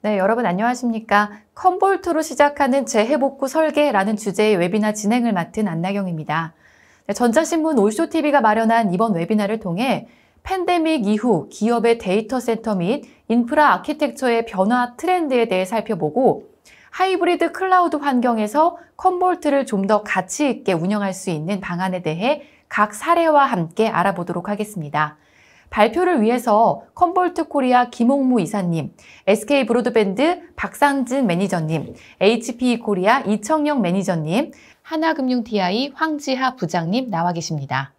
네, 여러분 안녕하십니까? 컴볼트로 시작하는 재해복구 설계라는 주제의 웨비나 진행을 맡은 안나경입니다. 네, 전자신문 올쇼TV가 마련한 이번 웨비나를 통해 팬데믹 이후 기업의 데이터 센터 및 인프라 아키텍처의 변화 트렌드에 대해 살펴보고 하이브리드 클라우드 환경에서 컴볼트를 좀 더 가치 있게 운영할 수 있는 방안에 대해 각 사례와 함께 알아보도록 하겠습니다. 발표를 위해서 컴볼트 코리아 김홍무 이사님, SK 브로드밴드 박상진 매니저님, HP 코리아 이청영 매니저님, 하나금융 TI 황지하 부장님 나와 계십니다.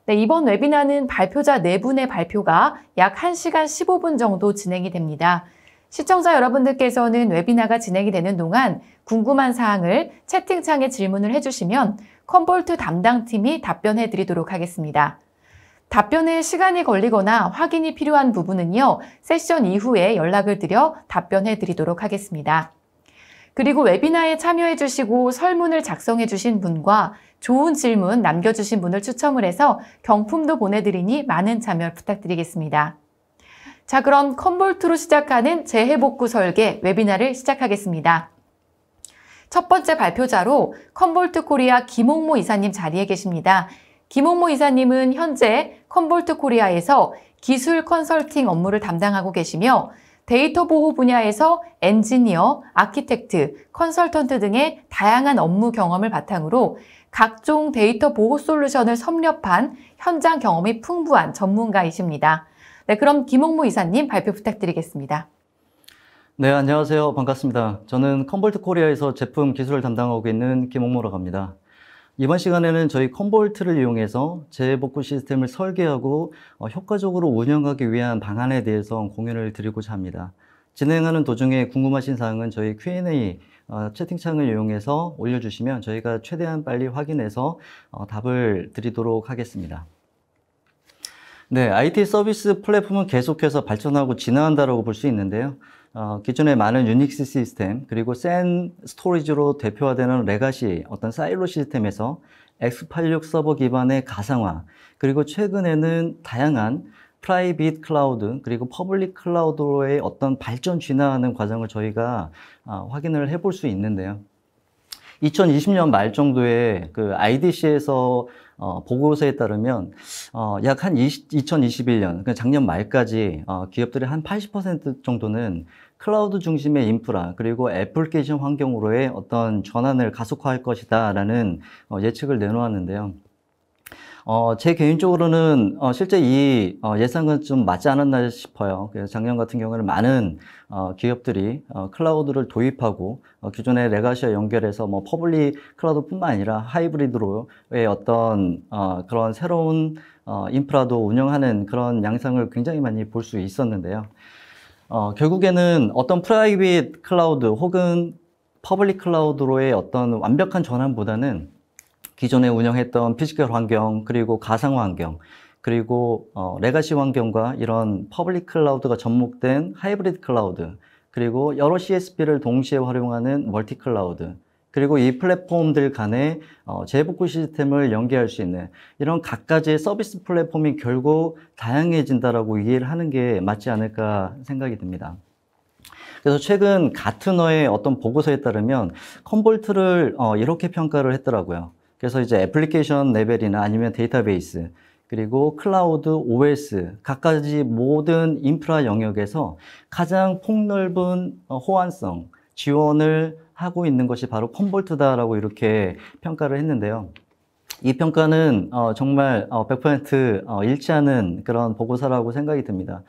네, 이번 웨비나는 발표자 4분의 발표가 약 1시간 15분 정도 진행이 됩니다. 시청자 여러분들께서는 웨비나가 진행이 되는 동안 궁금한 사항을 채팅창에 질문을 해주시면 컴볼트 담당팀이 답변해 드리도록 하겠습니다. 답변에 시간이 걸리거나 확인이 필요한 부분은요, 세션 이후에 연락을 드려 답변해 드리도록 하겠습니다. 그리고 웨비나에 참여해 주시고 설문을 작성해 주신 분과 좋은 질문 남겨주신 분을 추첨을 해서 경품도 보내드리니 많은 참여 부탁드리겠습니다. 자, 그럼 컴볼트로 시작하는 재해복구 설계 웨비나를 시작하겠습니다. 첫 번째 발표자로 컴볼트 코리아 김홍모 이사님 자리에 계십니다. 김홍모 이사님은 현재 컴볼트 코리아에서 기술 컨설팅 업무를 담당하고 계시며 데이터 보호 분야에서 엔지니어, 아키텍트, 컨설턴트 등의 다양한 업무 경험을 바탕으로 각종 데이터 보호 솔루션을 섭렵한 현장 경험이 풍부한 전문가이십니다. 네, 그럼 김홍모 이사님 발표 부탁드리겠습니다. 네, 안녕하세요. 반갑습니다. 저는 컴볼트 코리아에서 제품 기술을 담당하고 있는 김홍모라고 합니다. 이번 시간에는 저희 컴볼트를 이용해서 재해복구 시스템을 설계하고 효과적으로 운영하기 위한 방안에 대해서 공유를 드리고자 합니다. 진행하는 도중에 궁금하신 사항은 저희 Q&A 채팅창을 이용해서 올려주시면 저희가 최대한 빨리 확인해서 답을 드리도록 하겠습니다. 네, IT 서비스 플랫폼은 계속해서 발전하고 진화한다고 볼 수 있는데요. 기존의 많은 유닉스 시스템, 그리고 센 스토리지로 대표화되는 레가시 어떤 사일로 시스템에서 x86 서버 기반의 가상화, 그리고 최근에는 다양한 프라이빗 클라우드, 그리고 퍼블릭 클라우드로의 어떤 발전 진화하는 과정을 저희가 확인을 해볼 수 있는데요. 2020년 말 정도에 그 IDC에서 보고서에 따르면 약 한 2021년, 그러니까 작년 말까지 기업들의 한 80% 정도는 클라우드 중심의 인프라 그리고 애플리케이션 환경으로의 어떤 전환을 가속화할 것이다 라는 예측을 내놓았는데요. 제 개인적으로는 실제 이 예상은 좀 맞지 않았나 싶어요. 그래서 작년 같은 경우는 많은 기업들이 클라우드를 도입하고 기존의 레가시와 연결해서 뭐 퍼블릭 클라우드뿐만 아니라 하이브리드로의 어떤 그런 새로운 인프라도 운영하는 그런 양상을 굉장히 많이 볼 수 있었는데요. 결국에는 어떤 프라이빗 클라우드 혹은 퍼블릭 클라우드로의 어떤 완벽한 전환보다는 기존에 운영했던 피지컬 환경, 그리고 가상 환경, 그리고 레가시 환경과 이런 퍼블릭 클라우드가 접목된 하이브리드 클라우드, 그리고 여러 CSP를 동시에 활용하는 멀티 클라우드, 그리고 이 플랫폼들 간에 재해복구 시스템을 연계할 수 있는 이런 각가지의 서비스 플랫폼이 결국 다양해진다라고 이해를 하는 게 맞지 않을까 생각이 듭니다. 그래서 최근 가트너의 어떤 보고서에 따르면 컴볼트를 이렇게 평가를 했더라고요. 그래서 이제 애플리케이션 레벨이나 아니면 데이터베이스, 그리고 클라우드, OS, 각가지 모든 인프라 영역에서 가장 폭넓은 호환성, 지원을 하고 있는 것이 바로 컴볼트다라고 이렇게 평가를 했는데요. 이 평가는 정말 100% 일치하는 그런 보고서라고 생각이 듭니다.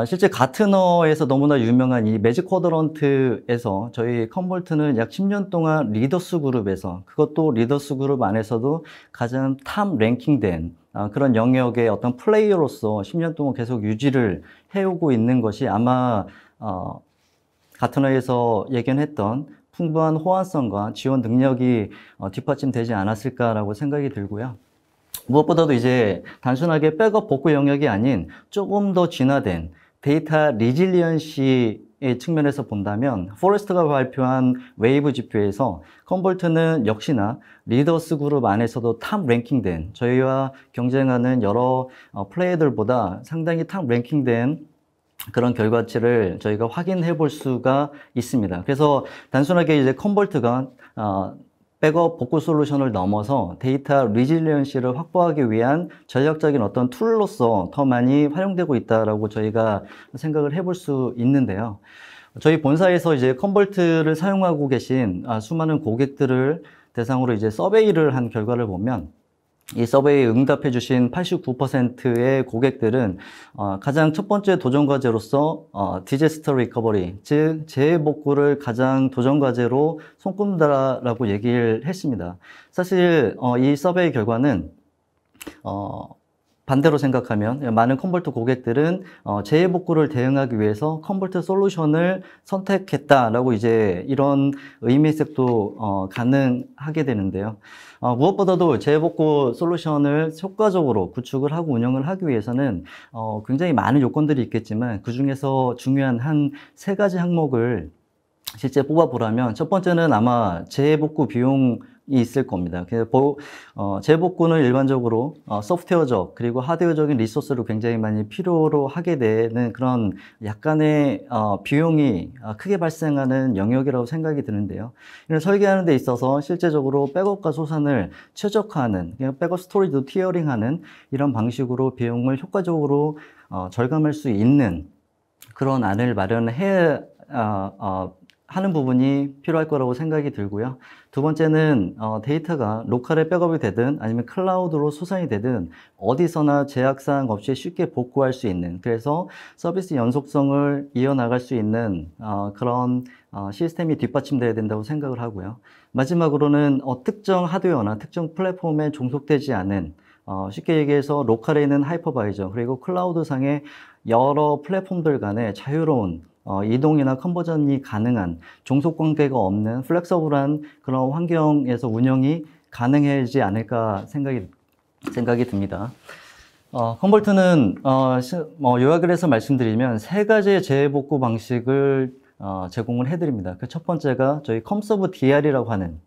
실제 가트너에서 너무나 유명한 이 매직 쿼드런트에서 저희 컴볼트는 약 10년 동안 리더스 그룹에서, 그것도 리더스 그룹 안에서도 가장 탑 랭킹된 그런 영역의 어떤 플레이어로서 10년 동안 계속 유지를 해오고 있는 것이 아마 가트너에서 예견했던 풍부한 호환성과 지원 능력이 뒷받침되지 않았을까라고 생각이 들고요. 무엇보다도 이제 단순하게 백업 복구 영역이 아닌 조금 더 진화된 데이터 리질리언시의 측면에서 본다면 포레스트가 발표한 웨이브 지표에서 컴볼트는 역시나 리더스 그룹 안에서도 탑 랭킹된, 저희와 경쟁하는 여러 플레이들보다 상당히 탑 랭킹된 그런 결과치를 저희가 확인해 볼 수가 있습니다. 그래서 단순하게 이제 컨볼트가 백업 복구 솔루션을 넘어서 데이터 리질리언시를 확보하기 위한 전략적인 어떤 툴로서 더 많이 활용되고 있다라고 저희가 생각을 해볼 수 있는데요. 저희 본사에서 이제 컨볼트를 사용하고 계신 수많은 고객들을 대상으로 이제 서베이를 한 결과를 보면 이 서베이에 응답해 주신 89%의 고객들은 가장 첫 번째 도전 과제로서 디제스터 리커버리, 즉 재해 복구를 가장 도전 과제로 손꼽는다라고 얘기를 했습니다. 사실 이 서베이 결과는 반대로 생각하면 많은 컨볼트 고객들은 재해 복구를 대응하기 위해서 컨볼트 솔루션을 선택했다라고 이제 이런 의미 해석도 가능하게 되는데요. 무엇보다도 재해 복구 솔루션을 효과적으로 구축을 하고 운영을 하기 위해서는 굉장히 많은 요건들이 있겠지만 그 중에서 중요한 한 세 가지 항목을 실제 뽑아보라면 첫 번째는 아마 재해 복구 비용이 있을 겁니다. 재복구는 일반적으로 소프트웨어적 그리고 하드웨어적인 리소스를 굉장히 많이 필요로 하게 되는 그런 약간의 비용이 크게 발생하는 영역이라고 생각이 드는데요. 이를 설계하는 데 있어서 실제적으로 백업과 소산을 최적화하는, 백업 스토리도 티어링하는 이런 방식으로 비용을 효과적으로 절감할 수 있는 그런 안을 마련해야 하는 부분이 필요할 거라고 생각이 들고요. 두 번째는 데이터가 로컬에 백업이 되든 아니면 클라우드로 소산이 되든 어디서나 제약사항 없이 쉽게 복구할 수 있는, 그래서 서비스 연속성을 이어나갈 수 있는 그런 시스템이 뒷받침되어야 된다고 생각을 하고요. 마지막으로는 특정 하드웨어나 특정 플랫폼에 종속되지 않은, 쉽게 얘기해서 로컬에 있는 하이퍼바이저 그리고 클라우드상의 여러 플랫폼들 간의 자유로운 이동이나 컨버전이 가능한, 종속 관계가 없는 플렉서블한 그런 환경에서 운영이 가능하지 않을까 생각이 듭니다. 컨볼트는 요약을 해서 말씀드리면 세 가지의 재해복구 방식을 제공을 해드립니다. 그 첫 번째가 저희 컴서브 DR이라고 하는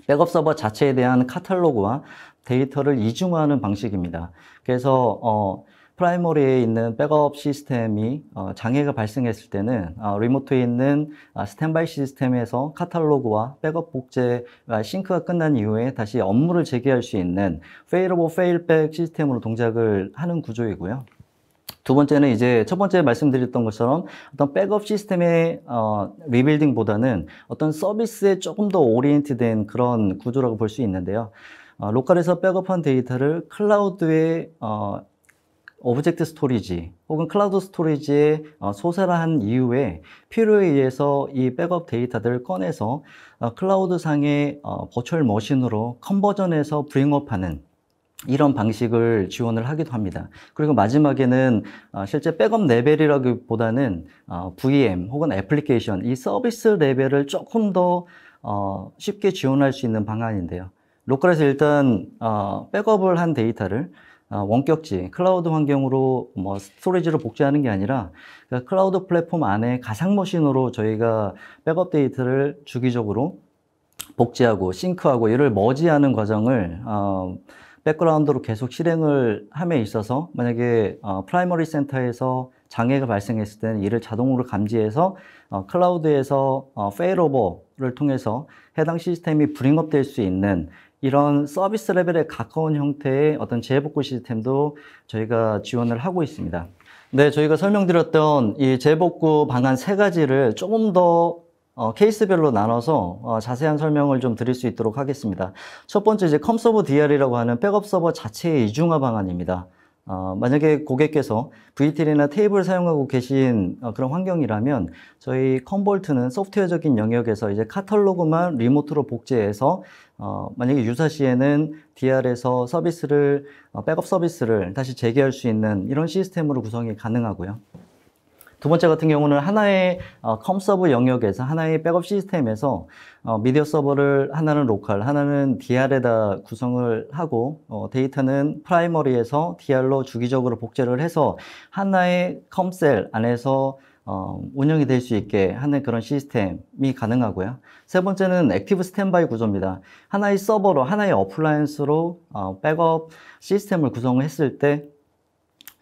백업 서버 자체에 대한 카탈로그와 데이터를 이중화하는 방식입니다. 그래서 프라이머리에 있는 백업 시스템이 장애가 발생했을 때는 리모트에 있는 스탠바이 시스템에서 카탈로그와 백업 복제와 싱크가 끝난 이후에 다시 업무를 재개할 수 있는 페일러블 페일백 시스템으로 동작을 하는 구조이고요. 두 번째는 이제 첫 번째 말씀드렸던 것처럼 어떤 백업 시스템의 리빌딩보다는 어떤 서비스에 조금 더 오리엔트된 그런 구조라고 볼 수 있는데요. 로컬에서 백업한 데이터를 클라우드에 오브젝트 스토리지 혹은 클라우드 스토리지에 소설한 이후에 필요에 의해서 이 백업 데이터들을 꺼내서 클라우드 상의 버추얼 머신으로 컨버전해서 브링업하는 이런 방식을 지원을 하기도 합니다. 그리고 마지막에는 실제 백업 레벨이라기보다는 VM 혹은 애플리케이션, 이 서비스 레벨을 조금 더 쉽게 지원할 수 있는 방안인데요. 로컬에서 일단 백업을 한 데이터를 원격지, 클라우드 환경으로 스토리지로 복제하는 게 아니라 클라우드 플랫폼 안에 가상머신으로 저희가 백업 데이터를 주기적으로 복제하고 싱크하고 이를 머지하는 과정을 백그라운드로 계속 실행을 함에 있어서 만약에 프라이머리 센터에서 장애가 발생했을 때는 이를 자동으로 감지해서 클라우드에서 페일오버를 통해서 해당 시스템이 브링업 될 수 있는 이런 서비스 레벨에 가까운 형태의 어떤 재복구 시스템도 저희가 지원을 하고 있습니다. 네, 저희가 설명드렸던 이 재복구 방안 세 가지를 조금 더 케이스별로 나눠서 자세한 설명을 좀 드릴 수 있도록 하겠습니다. 첫 번째 이제 컴서버 DR이라고 하는 백업 서버 자체의 이중화 방안입니다. 만약에 고객께서 VTL이나 테이블을 사용하고 계신 그런 환경이라면 저희 컨볼트는 소프트웨어적인 영역에서 이제 카탈로그만 리모트로 복제해서 만약에 유사시에는 DR에서 서비스를 백업 서비스를 다시 재개할 수 있는 이런 시스템으로 구성이 가능하고요. 두 번째 같은 경우는 하나의 컴서브 영역에서 하나의 백업 시스템에서 미디어 서버를 하나는 로컬, 하나는 DR에다 구성을 하고 데이터는 프라이머리에서 DR로 주기적으로 복제를 해서 하나의 컴셀 안에서 운영이 될 수 있게 하는 그런 시스템이 가능하고요. 세 번째는 액티브 스탠바이 구조입니다. 하나의 서버로, 하나의 어플라이언스로 백업 시스템을 구성을 했을 때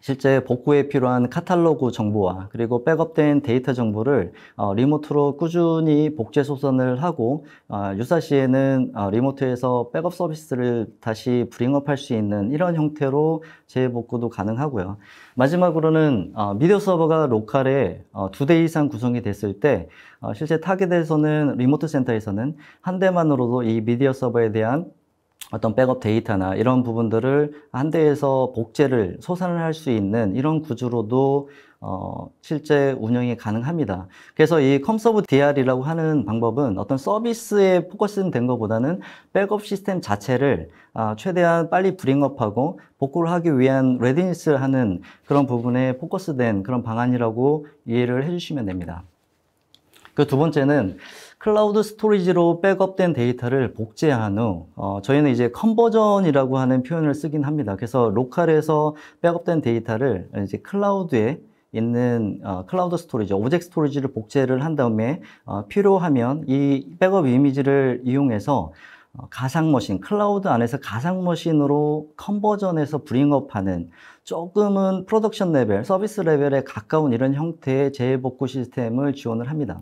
실제 복구에 필요한 카탈로그 정보와 그리고 백업된 데이터 정보를 리모트로 꾸준히 복제 소선을 하고 유사시에는 리모트에서 백업 서비스를 다시 브링업할 수 있는 이런 형태로 재복구도 가능하고요. 마지막으로는 미디어 서버가 로컬에 2대 이상 구성이 됐을 때 실제 타겟에서는 리모트 센터에서는 한 대만으로도 이 미디어 서버에 대한 어떤 백업 데이터나 이런 부분들을 한 대에서 복제를 소산을 할 수 있는 이런 구조로도 실제 운영이 가능합니다. 그래서 이 컴서브 DR이라고 하는 방법은 어떤 서비스에 포커스는 된 것보다는 백업 시스템 자체를 최대한 빨리 브링업하고 복구를 하기 위한 레디니스를 하는 그런 부분에 포커스된 그런 방안이라고 이해를 해주시면 됩니다. 그 두 번째는 클라우드 스토리지로 백업된 데이터를 복제한 후 저희는 이제 컨버전이라고 하는 표현을 쓰긴 합니다. 그래서 로컬에서 백업된 데이터를 이제 클라우드에 있는 클라우드 스토리지, 오브젝트 스토리지를 복제를 한 다음에 필요하면 이 백업 이미지를 이용해서 가상 머신, 클라우드 안에서 가상 머신으로 컨버전해서 브링업하는 조금은 프로덕션 레벨, 서비스 레벨에 가까운 이런 형태의 재복구 시스템을 지원을 합니다.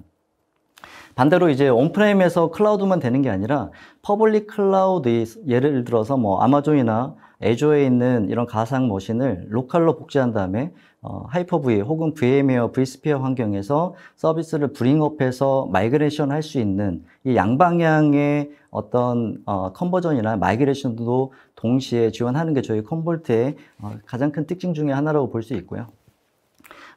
반대로 이제 온프레임에서 클라우드만 되는 게 아니라 퍼블릭 클라우드, 예를 들어서 뭐 아마존이나 애조에 있는 이런 가상 머신을 로컬로 복제한 다음에 하이퍼V 혹은 VM웨어, vSphere 환경에서 서비스를 브링업해서 마이그레이션 할 수 있는 이 양방향의 어떤 컨버전이나 마이그레이션도 동시에 지원하는 게 저희 컴볼트의 가장 큰 특징 중에 하나라고 볼 수 있고요.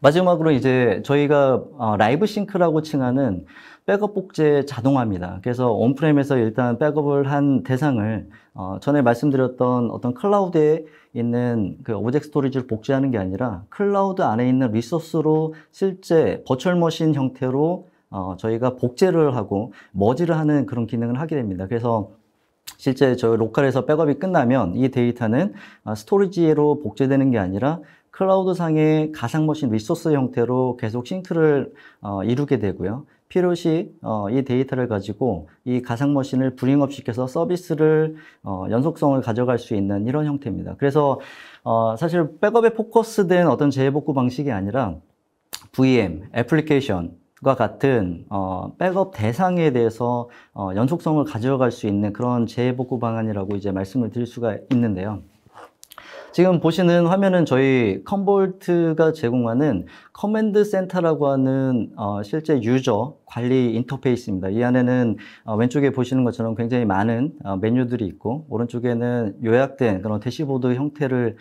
마지막으로 이제 저희가 라이브 싱크라고 칭하는 백업 복제 자동화입니다. 그래서 온프렘에서 일단 백업을 한 대상을 전에 말씀드렸던 어떤 클라우드에 있는 그 오브젝트 스토리지를 복제하는 게 아니라 클라우드 안에 있는 리소스로 실제 버추얼 머신 형태로 저희가 복제를 하고 머지를 하는 그런 기능을 하게 됩니다. 그래서 실제 저희 로컬에서 백업이 끝나면 이 데이터는 스토리지로 복제되는 게 아니라 클라우드 상의 가상 머신 리소스 형태로 계속 싱크를 이루게 되고요. 필요시 이 데이터를 가지고 이 가상 머신을 브링업 시켜서 서비스를 연속성을 가져갈 수 있는 이런 형태입니다. 그래서 사실 백업에 포커스된 어떤 재복구 방식이 아니라 VM, 애플리케이션과 같은 백업 대상에 대해서 연속성을 가져갈 수 있는 그런 재복구 방안이라고 이제 말씀을 드릴 수가 있는데요. 지금 보시는 화면은 저희 컴볼트가 제공하는 커맨드 센터라고 하는 실제 유저 관리 인터페이스입니다. 이 안에는 왼쪽에 보시는 것처럼 굉장히 많은 메뉴들이 있고 오른쪽에는 요약된 그런 대시보드 형태를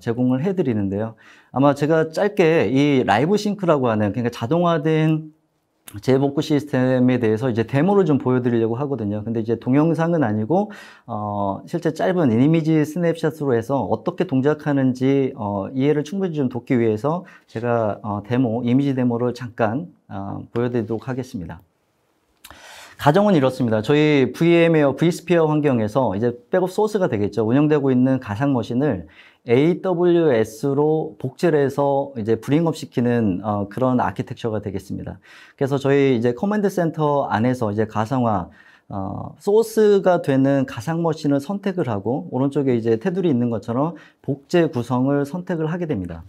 제공을 해드리는데요. 아마 제가 짧게 이 라이브 싱크라고 하는 그러니까 자동화된 재복구 시스템에 대해서 이제 데모를 좀 보여드리려고 하거든요. 근데 이제 동영상은 아니고 실제 짧은 이미지 스냅샷으로 해서 어떻게 동작하는지 이해를 충분히 좀 돕기 위해서 제가 이미지 데모를 잠깐 보여드리도록 하겠습니다. 가정은 이렇습니다. 저희 VM웨어, vSphere 환경에서 이제 백업 소스가 되겠죠. 운영되고 있는 가상 머신을 AWS로 복제를 해서 이제 브링업 시키는 그런 아키텍처가 되겠습니다. 그래서 저희 이제 커맨드 센터 안에서 이제 가상화 소스가 되는 가상 머신을 선택을 하고 오른쪽에 이제 테두리 있는 것처럼 복제 구성을 선택을 하게 됩니다.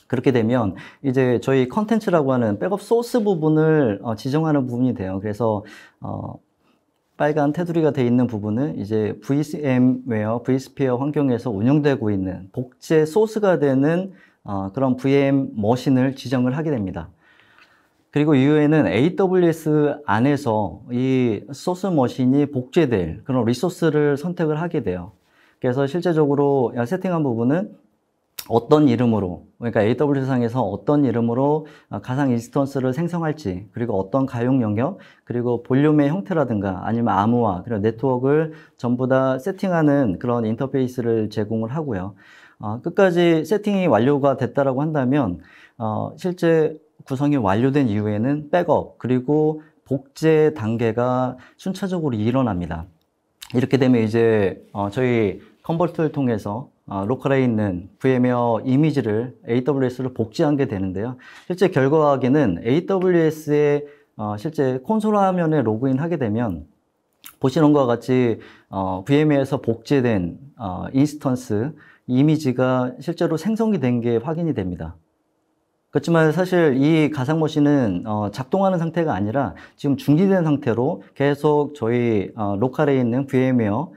그렇게 되면 이제 저희 컨텐츠라고 하는 백업 소스 부분을 지정하는 부분이 돼요. 그래서 빨간 테두리가 되어 있는 부분은 이제 VM웨어, vSphere 환경에서 운영되고 있는 복제 소스가 되는 그런 VM 머신을 지정을 하게 됩니다. 그리고 이후에는 AWS 안에서 이 소스 머신이 복제될 그런 리소스를 선택을 하게 돼요. 그래서 실제적으로 세팅한 부분은 어떤 이름으로, 그러니까 AWS 상에서 어떤 이름으로 가상 인스턴스를 생성할지, 그리고 어떤 가용 영역, 그리고 볼륨의 형태라든가 아니면 암호화, 그리고 네트워크를 전부 다 세팅하는 그런 인터페이스를 제공을 하고요. 끝까지 세팅이 완료가 됐다라고 한다면 실제 구성이 완료된 이후에는 백업, 그리고 복제 단계가 순차적으로 일어납니다. 이렇게 되면 이제 저희 컨버터를 통해서 로컬에 있는 VM웨어 이미지를 AWS로 복제한 게 되는데요. 실제 결과 확인은 AWS의 실제 콘솔 화면에 로그인 하게 되면 보시는 것과 같이 VM웨어에서 복제된 인스턴스 이미지가 실제로 생성이 된 게 확인이 됩니다. 그렇지만 사실 이 가상머신은 작동하는 상태가 아니라 지금 중지된 상태로 계속 저희 로컬에 있는 VM웨어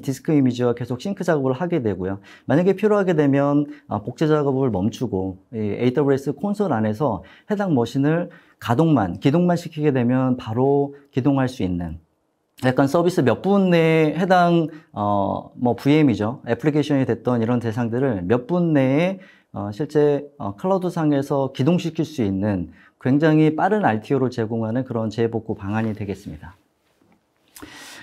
디스크 이미지와 계속 싱크 작업을 하게 되고요. 만약에 필요하게 되면 복제 작업을 멈추고 이 AWS 콘솔 안에서 해당 머신을 기동만 시키게 되면 바로 기동할 수 있는 약간 서비스 몇 분 내에 해당 VM이죠. 애플리케이션이 됐던 이런 대상들을 몇 분 내에 실제 클라우드 상에서 기동시킬 수 있는 굉장히 빠른 RTO를 제공하는 그런 재복구 방안이 되겠습니다.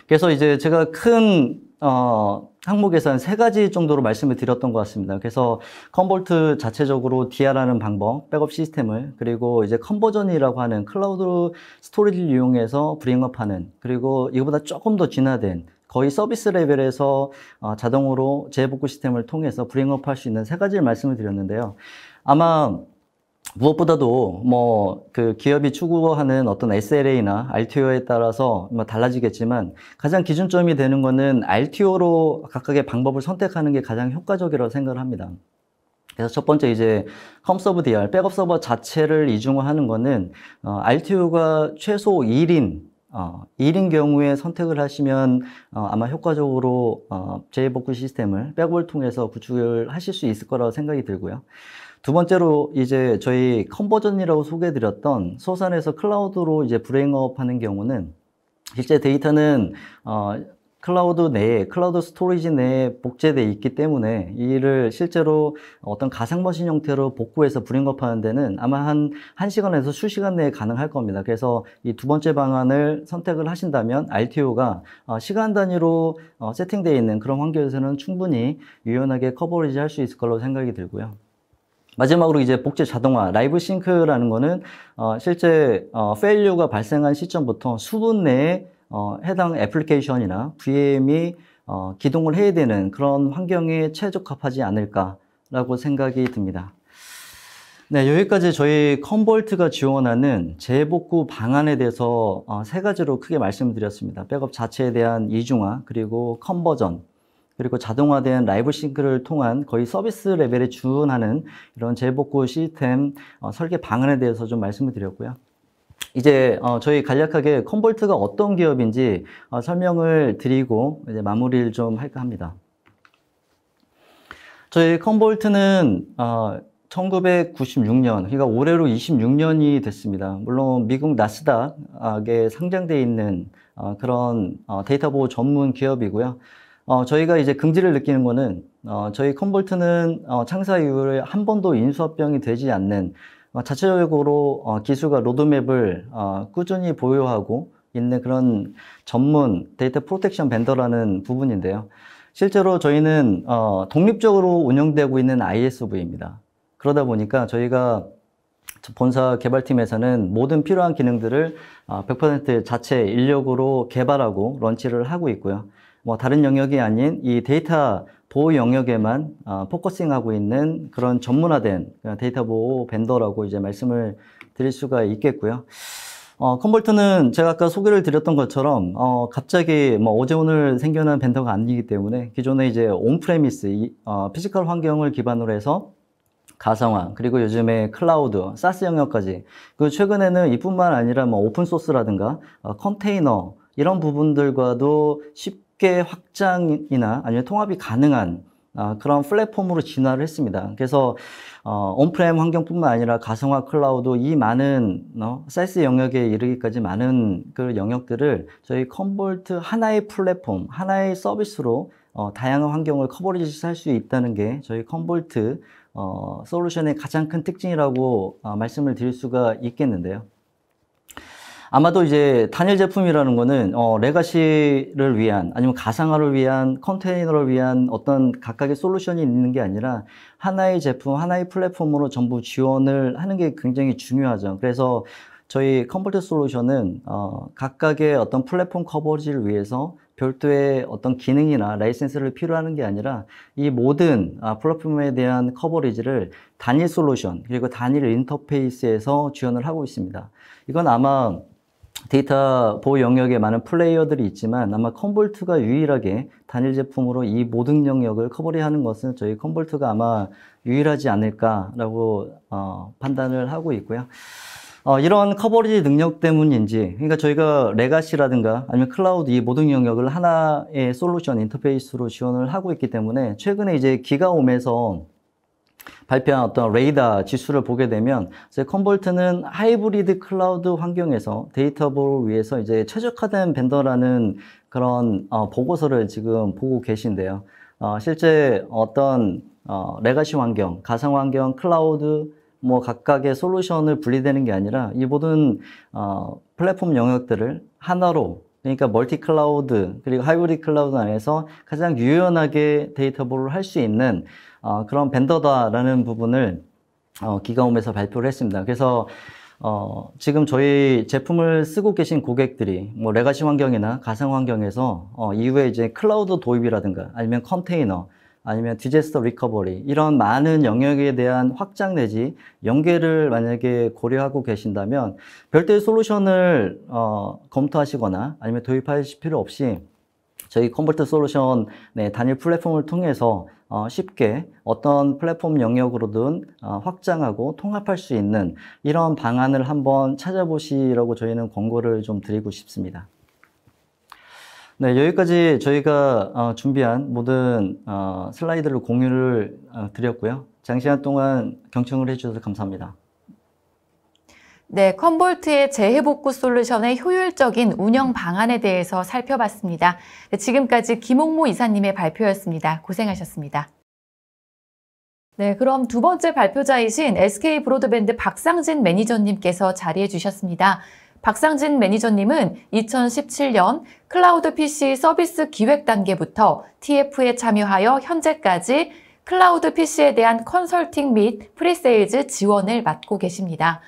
그래서 이제 제가 큰 항목에서 한 3가지 정도로 말씀을 드렸던 것 같습니다. 그래서 컨볼트 자체적으로 DR하는 방법, 백업 시스템을, 그리고 이제 컨버전이라고 하는 클라우드 스토리지를 이용해서 브링업하는, 그리고 이거보다 조금 더 진화된 거의 서비스 레벨에서 자동으로 재복구 시스템을 통해서 브링업할 수 있는 3가지를 말씀을 드렸는데요. 아마 무엇보다도 그 기업이 추구하는 어떤 SLA나 RTO에 따라서 달라지겠지만 가장 기준점이 되는 거는 RTO로 각각의 방법을 선택하는 게 가장 효과적이라고 생각을 합니다. 그래서 첫 번째 이제 컴서브 DR, 백업 서버 자체를 이중화하는 거는 RTO가 최소 1인 경우에 선택을 하시면 아마 효과적으로 재복구 시스템을 백업을 통해서 구축을 하실 수 있을 거라고 생각이 들고요. 두 번째로 이제 저희 컨버전이라고 소개해드렸던 소산에서 클라우드로 이제 브레잉업 하는 경우는 실제 데이터는 클라우드 스토리지 내에 복제되어 있기 때문에 이를 실제로 어떤 가상머신 형태로 복구해서 브링업 하는 데는 아마 한 1시간에서 수시간 내에 가능할 겁니다. 그래서 이 두 번째 방안을 선택을 하신다면 RTO가 시간 단위로 세팅되어 있는 그런 환경에서는 충분히 유연하게 커버리지 할 수 있을 걸로 생각이 들고요. 마지막으로 이제 복제 자동화, 라이브 싱크라는 거는 실제 페일류가 발생한 시점부터 수분 내에 해당 애플리케이션이나 VM이 기동을 해야 되는 그런 환경에 최적합하지 않을까라고 생각이 듭니다. 네, 여기까지 저희 컨볼트가 지원하는 재복구 방안에 대해서 3가지로 크게 말씀드렸습니다. 백업 자체에 대한 이중화, 그리고 컨버전, 그리고 자동화된 라이브 싱크를 통한 거의 서비스 레벨에 준하는 이런 재복구 시스템 설계 방안에 대해서 좀 말씀을 드렸고요. 이제 저희 간략하게 컨볼트가 어떤 기업인지 설명을 드리고 이제 마무리를 좀 할까 합니다. 저희 컨볼트는 1996년, 그러니까 올해로 26년이 됐습니다. 물론 미국 나스닥에 상장되어 있는 그런 데이터 보호 전문 기업이고요. 저희가 이제 긍지를 느끼는 거는 저희 컨볼트는 창사 이후에 한 번도 인수합병이 되지 않는 자체적으로 기술과 로드맵을 꾸준히 보유하고 있는 그런 전문 데이터 프로텍션 벤더라는 부분인데요. 실제로 저희는 독립적으로 운영되고 있는 ISV입니다. 그러다 보니까 저희가 본사 개발팀에서는 모든 필요한 기능들을 100% 자체 인력으로 개발하고 런치를 하고 있고요. 다른 영역이 아닌 이 데이터 보호 영역에만 포커싱하고 있는 그런 전문화된 데이터 보호 벤더라고 이제 말씀을 드릴 수가 있겠고요. 컨볼트는 제가 아까 소개를 드렸던 것처럼 갑자기 어제 오늘 생겨난 벤더가 아니기 때문에 기존에 이제 온프레미스 피지컬 환경을 기반으로 해서 가상화, 그리고 요즘에 클라우드, 사스 영역까지, 그리고 최근에는 이뿐만 아니라 오픈소스라든가 컨테이너 이런 부분들과도 쉽게 확장이나 아니면 통합이 가능한 그런 플랫폼으로 진화를 했습니다. 그래서 온프렘 환경뿐만 아니라 가상화, 클라우드 이 많은 사이스 영역에 이르기까지 많은 그 영역들을 저희 컨볼트 하나의 플랫폼, 하나의 서비스로 다양한 환경을 커버리지 할 수 있다는 게 저희 컨볼트 솔루션의 가장 큰 특징이라고 말씀을 드릴 수가 있겠는데요. 아마도 이제 단일 제품이라는 거는 레가시를 위한 아니면 가상화를 위한 컨테이너를 위한 어떤 각각의 솔루션이 있는 게 아니라 하나의 제품, 하나의 플랫폼으로 전부 지원을 하는 게 굉장히 중요하죠. 그래서 저희 컨볼트 솔루션은 각각의 어떤 플랫폼 커버리지를 위해서 별도의 어떤 기능이나 라이센스를 필요하는 게 아니라 이 모든 플랫폼에 대한 커버리지를 단일 솔루션 그리고 단일 인터페이스에서 지원을 하고 있습니다. 이건 아마 데이터 보호 영역에 많은 플레이어들이 있지만 아마 컴볼트가 유일하게 단일 제품으로 이 모든 영역을 커버리하는 것은 저희 컴볼트가 아마 유일하지 않을까라고 판단을 하고 있고요. 이런 커버리지 능력 때문인지, 그러니까 저희가 레가시라든가 아니면 클라우드 이 모든 영역을 하나의 솔루션 인터페이스로 지원을 하고 있기 때문에 최근에 이제 기가옴에서 발표한 어떤 레이더 지수를 보게 되면 저희 컴볼트는 하이브리드 클라우드 환경에서 데이터 보호를 위해서 이제 최적화된 벤더라는 그런 보고서를 지금 보고 계신데요. 실제 어떤 레가시 환경, 가상 환경, 클라우드 뭐 각각의 솔루션을 분리되는 게 아니라 이 모든 플랫폼 영역들을 하나로, 그러니까 멀티 클라우드 그리고 하이브리드 클라우드 안에서 가장 유연하게 데이터 보호를 할 수 있는 그런 벤더다라는 부분을 기가옴에서 발표를 했습니다. 그래서 지금 저희 제품을 쓰고 계신 고객들이 뭐 레가시 환경이나 가상 환경에서 이후에 이제 클라우드 도입이라든가 아니면 컨테이너 아니면 디제스터 리커버리 이런 많은 영역에 대한 확장 내지 연계를 만약에 고려하고 계신다면 별도의 솔루션을 검토하시거나 아니면 도입하실 필요 없이 저희 컴볼트 솔루션의 단일 플랫폼을 통해서 쉽게 어떤 플랫폼 영역으로든 확장하고 통합할 수 있는 이런 방안을 한번 찾아보시라고 저희는 권고를 좀 드리고 싶습니다. 네, 여기까지 저희가 준비한 모든 슬라이드를 공유를 드렸고요. 장시간 동안 경청을 해주셔서 감사합니다. 네, 컴볼트의 재해복구 솔루션의 효율적인 운영 방안에 대해서 살펴봤습니다. 네, 지금까지 김옥모 이사님의 발표였습니다. 고생하셨습니다. 네, 그럼 두 번째 발표자이신 SK 브로드밴드 박상진 매니저님께서 자리해 주셨습니다. 박상진 매니저님은 2017년 클라우드 PC 서비스 기획 단계부터 TF에 참여하여 현재까지 클라우드 PC에 대한 컨설팅 및 프리세일즈 지원을 맡고 계십니다.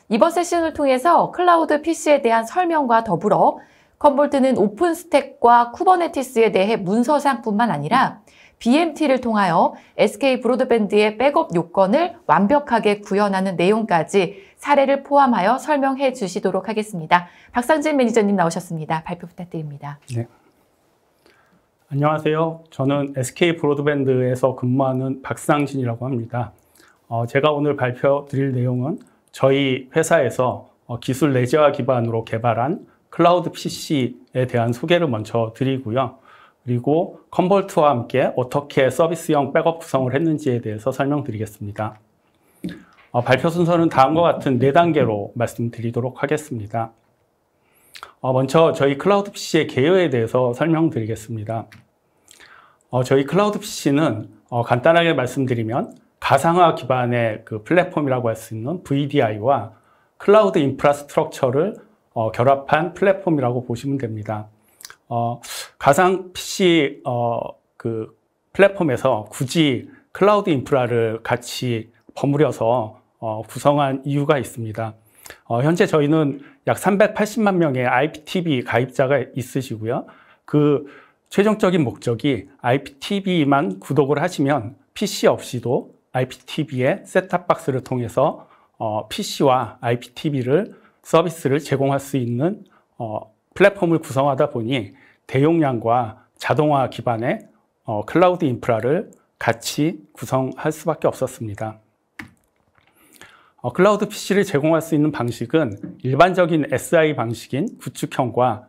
이번 세션을 통해서 클라우드 PC에 대한 설명과 더불어 컴볼트는 오픈스택과 쿠버네티스에 대해 문서상뿐만 아니라 BMT를 통하여 SK 브로드밴드의 백업 요건을 완벽하게 구현하는 내용까지 사례를 포함하여 설명해 주시도록 하겠습니다. 박상진 매니저님 나오셨습니다. 발표 부탁드립니다. 네. 안녕하세요. 저는 SK 브로드밴드에서 근무하는 박상진이라고 합니다. 제가 오늘 발표 드릴 내용은 저희 회사에서 기술 내재화 기반으로 개발한 클라우드 PC에 대한 소개를 먼저 드리고요. 그리고 컴볼트와 함께 어떻게 서비스형 백업 구성을 했는지에 대해서 설명드리겠습니다. 발표 순서는 다음과 같은 4단계로 말씀드리도록 하겠습니다. 먼저 저희 클라우드 PC의 개요에 대해서 설명드리겠습니다. 저희 클라우드 PC는 간단하게 말씀드리면 가상화 기반의 그 플랫폼이라고 할 수 있는 VDI와 클라우드 인프라스트럭처를 결합한 플랫폼이라고 보시면 됩니다. 가상 PC 그 플랫폼에서 굳이 클라우드 인프라를 같이 버무려서 구성한 이유가 있습니다. 현재 저희는 약 380만 명의 IPTV 가입자가 있으시고요. 그 최종적인 목적이 IPTV만 구독을 하시면 PC 없이도 IPTV의 셋탑박스를 통해서 PC와 IPTV를 서비스를 제공할 수 있는 플랫폼을 구성하다 보니 대용량과 자동화 기반의 클라우드 인프라를 같이 구성할 수밖에 없었습니다. 클라우드 PC를 제공할 수 있는 방식은 일반적인 SI 방식인 구축형과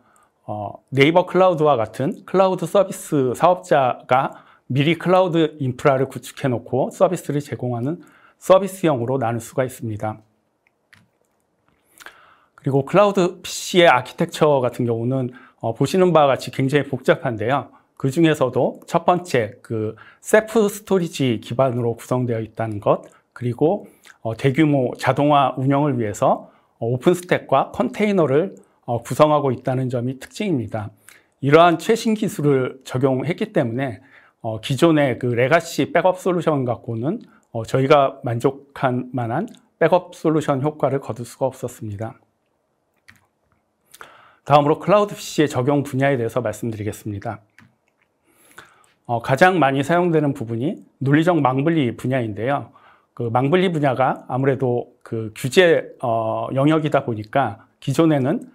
네이버 클라우드와 같은 클라우드 서비스 사업자가 미리 클라우드 인프라를 구축해 놓고 서비스를 제공하는 서비스형으로 나눌 수가 있습니다. 그리고 클라우드 PC의 아키텍처 같은 경우는 보시는 바와 같이 굉장히 복잡한데요. 그 중에서도 첫 번째, 셀프 스토리지 기반으로 구성되어 있다는 것, 그리고 대규모 자동화 운영을 위해서 오픈스택과 컨테이너를 구성하고 있다는 점이 특징입니다. 이러한 최신 기술을 적용했기 때문에 기존의 레가시 백업 솔루션 갖고는 저희가 만족할 만한 백업 솔루션 효과를 거둘 수가 없었습니다. 다음으로 클라우드 PC의 적용 분야에 대해서 말씀드리겠습니다. 가장 많이 사용되는 부분이 논리적 망분리 분야인데요. 그 망분리 분야가 아무래도 규제 영역이다 보니까 기존에는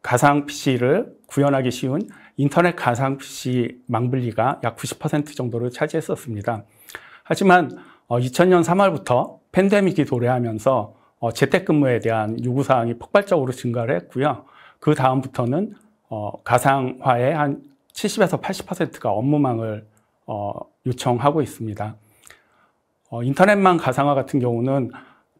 가상 PC를 구현하기 쉬운 인터넷 가상 PC 망분리가 약 90% 정도를 차지했었습니다. 하지만 2000년 3월부터 팬데믹이 도래하면서 재택근무에 대한 요구사항이 폭발적으로 증가를 했고요. 그 다음부터는 가상화의 한 70에서 80%가 업무망을 요청하고 있습니다. 인터넷망 가상화 같은 경우는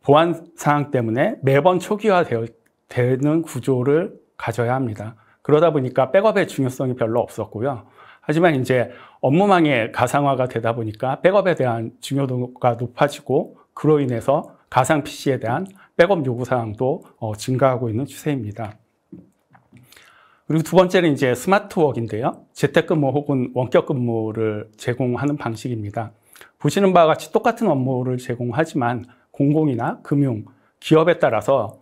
보안 사항 때문에 매번 초기화되는 구조를 가져야 합니다. 그러다 보니까 백업의 중요성이 별로 없었고요. 하지만 이제 업무망의 가상화가 되다 보니까 백업에 대한 중요도가 높아지고 그로 인해서 가상 PC에 대한 백업 요구사항도 증가하고 있는 추세입니다. 그리고 두 번째는 이제 스마트워크인데요. 재택근무 혹은 원격근무를 제공하는 방식입니다. 보시는 바와 같이 똑같은 업무를 제공하지만 공공이나 금융, 기업에 따라서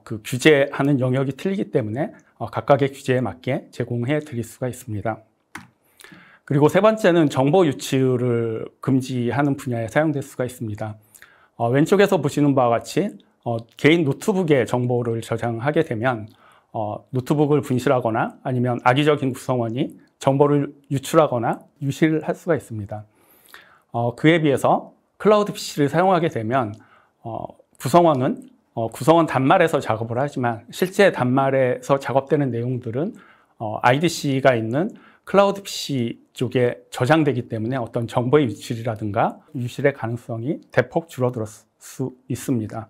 그 규제하는 영역이 틀리기 때문에 각각의 규제에 맞게 제공해 드릴 수가 있습니다. 그리고 세 번째는 정보 유출을 금지하는 분야에 사용될 수가 있습니다. 왼쪽에서 보시는 바와 같이 개인 노트북에 정보를 저장하게 되면 노트북을 분실하거나 아니면 악의적인 구성원이 정보를 유출하거나 유실할 수가 있습니다. 그에 비해서 클라우드 PC를 사용하게 되면 구성원은 구성원 단말에서 작업을 하지만 실제 단말에서 작업되는 내용들은 IDC가 있는 클라우드 PC 쪽에 저장되기 때문에 어떤 정보의 유출이라든가 유실의 가능성이 대폭 줄어들 수 있습니다.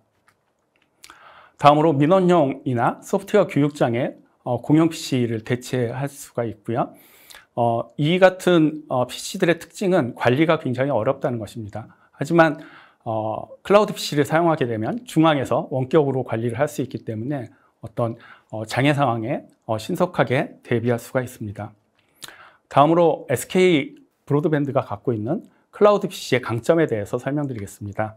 다음으로 민원용이나 소프트웨어 교육장에 공용 PC를 대체할 수가 있고요. 이 같은 PC들의 특징은 관리가 굉장히 어렵다는 것입니다. 하지만 클라우드 PC를 사용하게 되면 중앙에서 원격으로 관리를 할 수 있기 때문에 어떤 장애 상황에 신속하게 대비할 수가 있습니다. 다음으로 SK 브로드밴드가 갖고 있는 클라우드 PC의 강점에 대해서 설명드리겠습니다.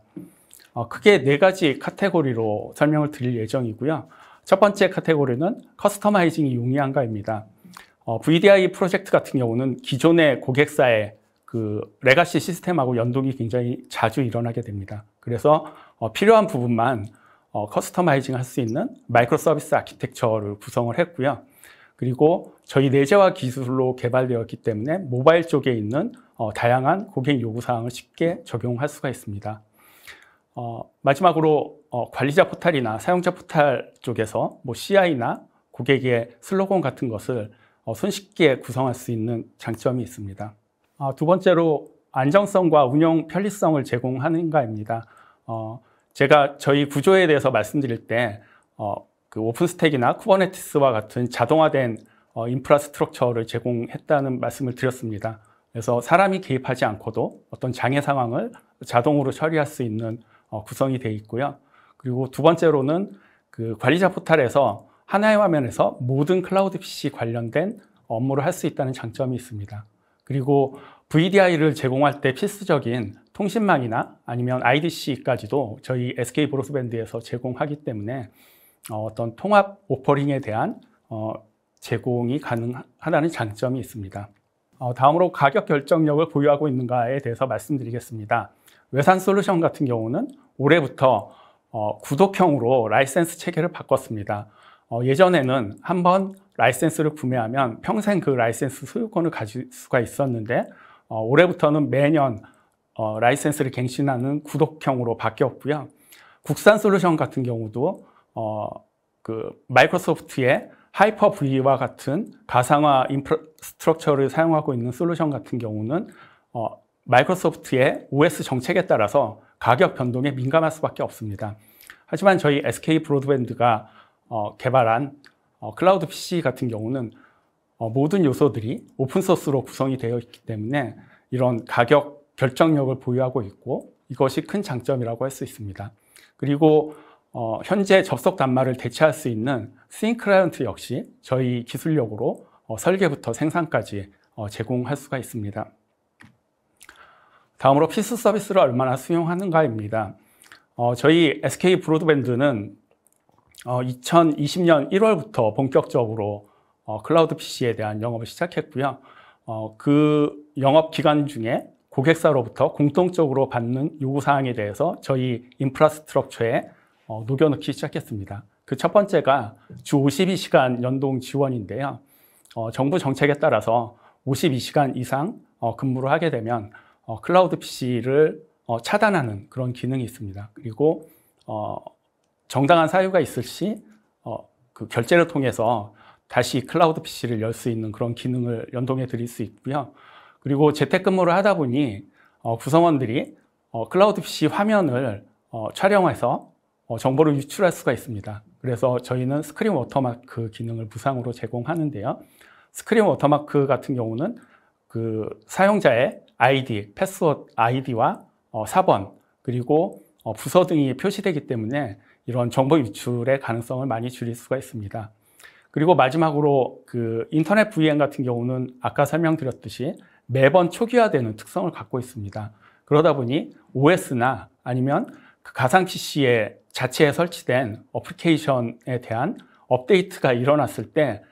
크게 네 가지 카테고리로 설명을 드릴 예정이고요. 첫 번째 카테고리는 커스터마이징이 용이한가입니다. VDI 프로젝트 같은 경우는 기존의 고객사의 그 레가시 시스템하고 연동이 굉장히 자주 일어나게 됩니다. 그래서 필요한 부분만 커스터마이징 할 수 있는 마이크로 서비스 아키텍처를 구성을 했고요. 그리고 저희 내재화 기술로 개발되었기 때문에 모바일 쪽에 있는 다양한 고객 요구사항을 쉽게 적용할 수가 있습니다. 마지막으로 관리자 포탈이나 사용자 포탈 쪽에서 CI나 고객의 슬로건 같은 것을 손쉽게 구성할 수 있는 장점이 있습니다. 두 번째로 안정성과 운영 편리성을 제공하는가입니다. 제가 저희 구조에 대해서 말씀드릴 때 그 오픈스택이나 쿠버네티스와 같은 자동화된 인프라스트럭처를 제공했다는 말씀을 드렸습니다. 그래서 사람이 개입하지 않고도 어떤 장애 상황을 자동으로 처리할 수 있는 구성이 되어 있고요. 그리고 두 번째로는 그 관리자 포탈에서 하나의 화면에서 모든 클라우드 PC 관련된 업무를 할 수 있다는 장점이 있습니다. 그리고 VDI를 제공할 때 필수적인 통신망이나 아니면 IDC까지도 저희 SK 브로드밴드에서 제공하기 때문에 어떤 통합 오퍼링에 대한 제공이 가능하다는 장점이 있습니다. 다음으로 가격 결정력을 보유하고 있는가에 대해서 말씀드리겠습니다. 외산 솔루션 같은 경우는 올해부터 구독형으로 라이센스 체계를 바꿨습니다. 예전에는 한번 라이센스를 구매하면 평생 그 라이센스 소유권을 가질 수가 있었는데 올해부터는 매년 라이센스를 갱신하는 구독형으로 바뀌었고요. 국산 솔루션 같은 경우도 그 마이크로소프트의 하이퍼V와 같은 가상화 인프라스트럭처를 사용하고 있는 솔루션 같은 경우는 마이크로소프트의 OS 정책에 따라서 가격 변동에 민감할 수밖에 없습니다. 하지만 저희 SK 브로드밴드가 개발한 클라우드 PC 같은 경우는 모든 요소들이 오픈소스로 구성이 되어 있기 때문에 이런 가격 결정력을 보유하고 있고 이것이 큰 장점이라고 할 수 있습니다. 그리고 현재 접속 단말을 대체할 수 있는 스윙 클라이언트 역시 저희 기술력으로 설계부터 생산까지 제공할 수가 있습니다. 다음으로 필수 서비스를 얼마나 수용하는가입니다. 저희 SK 브로드밴드는 2020년 1월부터 본격적으로 클라우드 PC에 대한 영업을 시작했고요. 그 영업 기간 중에 고객사로부터 공통적으로 받는 요구사항에 대해서 저희 인프라스트럭처에 녹여넣기 시작했습니다. 그 첫 번째가 주 52시간 연동 지원인데요. 정부 정책에 따라서 52시간 이상 근무를 하게 되면 클라우드 PC를 차단하는 그런 기능이 있습니다. 그리고 정당한 사유가 있을 시 그 결제를 통해서 다시 클라우드 PC를 열 수 있는 그런 기능을 연동해 드릴 수 있고요. 그리고 재택근무를 하다 보니 구성원들이 클라우드 PC 화면을 촬영해서 정보를 유출할 수가 있습니다. 그래서 저희는 스크린 워터마크 기능을 무상으로 제공하는데요. 스크린 워터마크 같은 경우는 그 사용자의 아이디, 패스워드 아이디와 사번, 그리고 부서 등이 표시되기 때문에 이런 정보 유출의 가능성을 많이 줄일 수가 있습니다. 그리고 마지막으로 그 인터넷 VM 같은 경우는 아까 설명드렸듯이 매번 초기화되는 특성을 갖고 있습니다. 그러다 보니 OS나 아니면 그 가상 PC에 자체에 설치된 어플리케이션에 대한 업데이트가 일어났을 때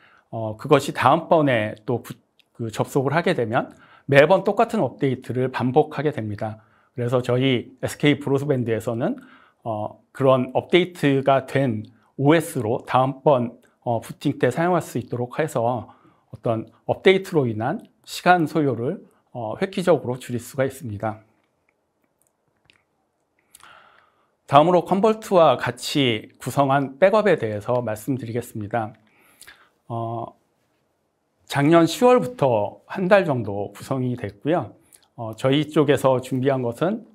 그것이 다음번에 또 그 접속을 하게 되면 매번 똑같은 업데이트를 반복하게 됩니다. 그래서 저희 SK 브로드밴드에서는 그런 업데이트가 된 OS로 다음번 부팅 때 사용할 수 있도록 해서 어떤 업데이트로 인한 시간 소요를 획기적으로 줄일 수가 있습니다. 다음으로 컨볼트와 같이 구성한 백업에 대해서 말씀드리겠습니다. 작년 10월부터 한 달 정도 구성이 됐고요. 저희 쪽에서 준비한 것은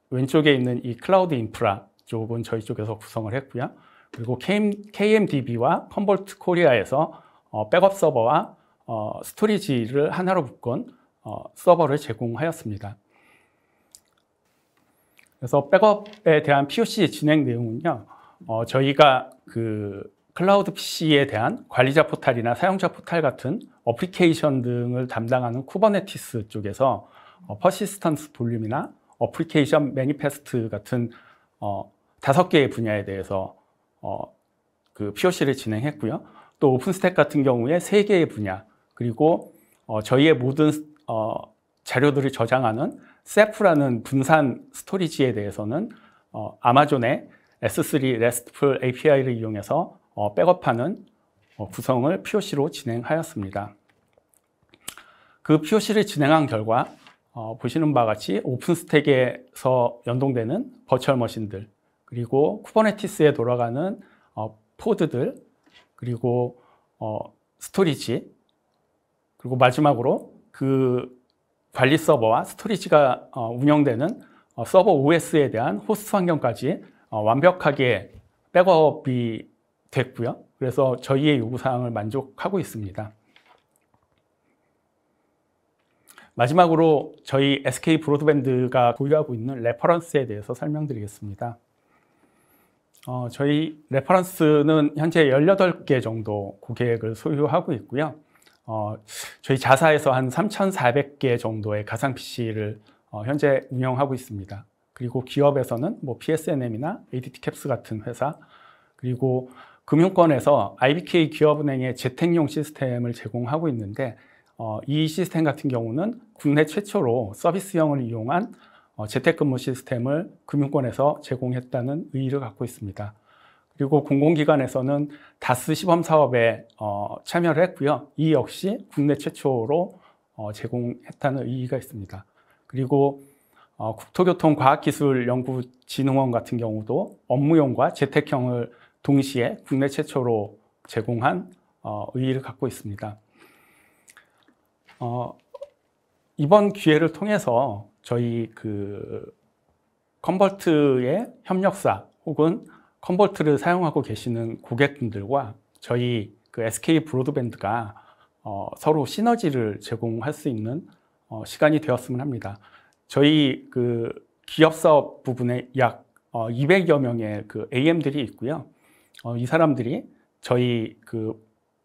왼쪽에 있는 이 클라우드 인프라 쪽은 저희 쪽에서 구성을 했고요. 그리고 KMDB와 컨볼트 코리아에서 백업 서버와 스토리지를 하나로 묶은 서버를 제공하였습니다. 그래서 백업에 대한 POC 진행 내용은요, 저희가 그 클라우드 PC에 대한 관리자 포탈이나 사용자 포탈 같은 어플리케이션 등을 담당하는 쿠버네티스 쪽에서 퍼시스턴스 볼륨이나 어플리케이션 매니페스트 같은 5개의 분야에 대해서 그 POC를 진행했고요. 또 오픈스택 같은 경우에 3개의 분야, 그리고 저희의 모든 자료들을 저장하는 cep라는 분산 스토리지에 대해서는 아마존의 S3 RESTful API를 이용해서 백업하는 구성을 POC로 진행하였습니다. 그 POC를 진행한 결과 보시는 바와 같이 오픈스택에서 연동되는 버추얼 머신들, 그리고 쿠버네티스에 돌아가는 포드들, 그리고 스토리지, 그리고 마지막으로 그 관리 서버와 스토리지가 운영되는 서버 OS에 대한 호스트 환경까지 완벽하게 백업이 됐고요. 그래서 저희의 요구사항을 만족하고 있습니다. 마지막으로 저희 SK 브로드밴드가 보유하고 있는 레퍼런스에 대해서 설명드리겠습니다. 저희 레퍼런스는 현재 18개 정도 고객을 소유하고 있고요. 저희 자사에서 한 3,400개 정도의 가상 PC를 현재 운영하고 있습니다. 그리고 기업에서는 뭐 PSNM이나 ADTCAPS 같은 회사, 그리고 금융권에서 IBK 기업은행의 재택용 시스템을 제공하고 있는데 이 시스템 같은 경우는 국내 최초로 서비스형을 이용한 재택근무 시스템을 금융권에서 제공했다는 의의를 갖고 있습니다. 그리고 공공기관에서는 다스 시범 사업에 참여를 했고요. 이 역시 국내 최초로 제공했다는 의의가 있습니다. 그리고 국토교통과학기술연구진흥원 같은 경우도 업무용과 재택형을 동시에 국내 최초로 제공한 의의를 갖고 있습니다. 이번 기회를 통해서 저희 그 컨볼트의 협력사 혹은 컨볼트를 사용하고 계시는 고객분들과 저희 그 SK 브로드밴드가 서로 시너지를 제공할 수 있는 시간이 되었으면 합니다. 저희 그 기업 사업 부분에 약 200여 명의 그 AM들이 있고요. 이 사람들이 저희 그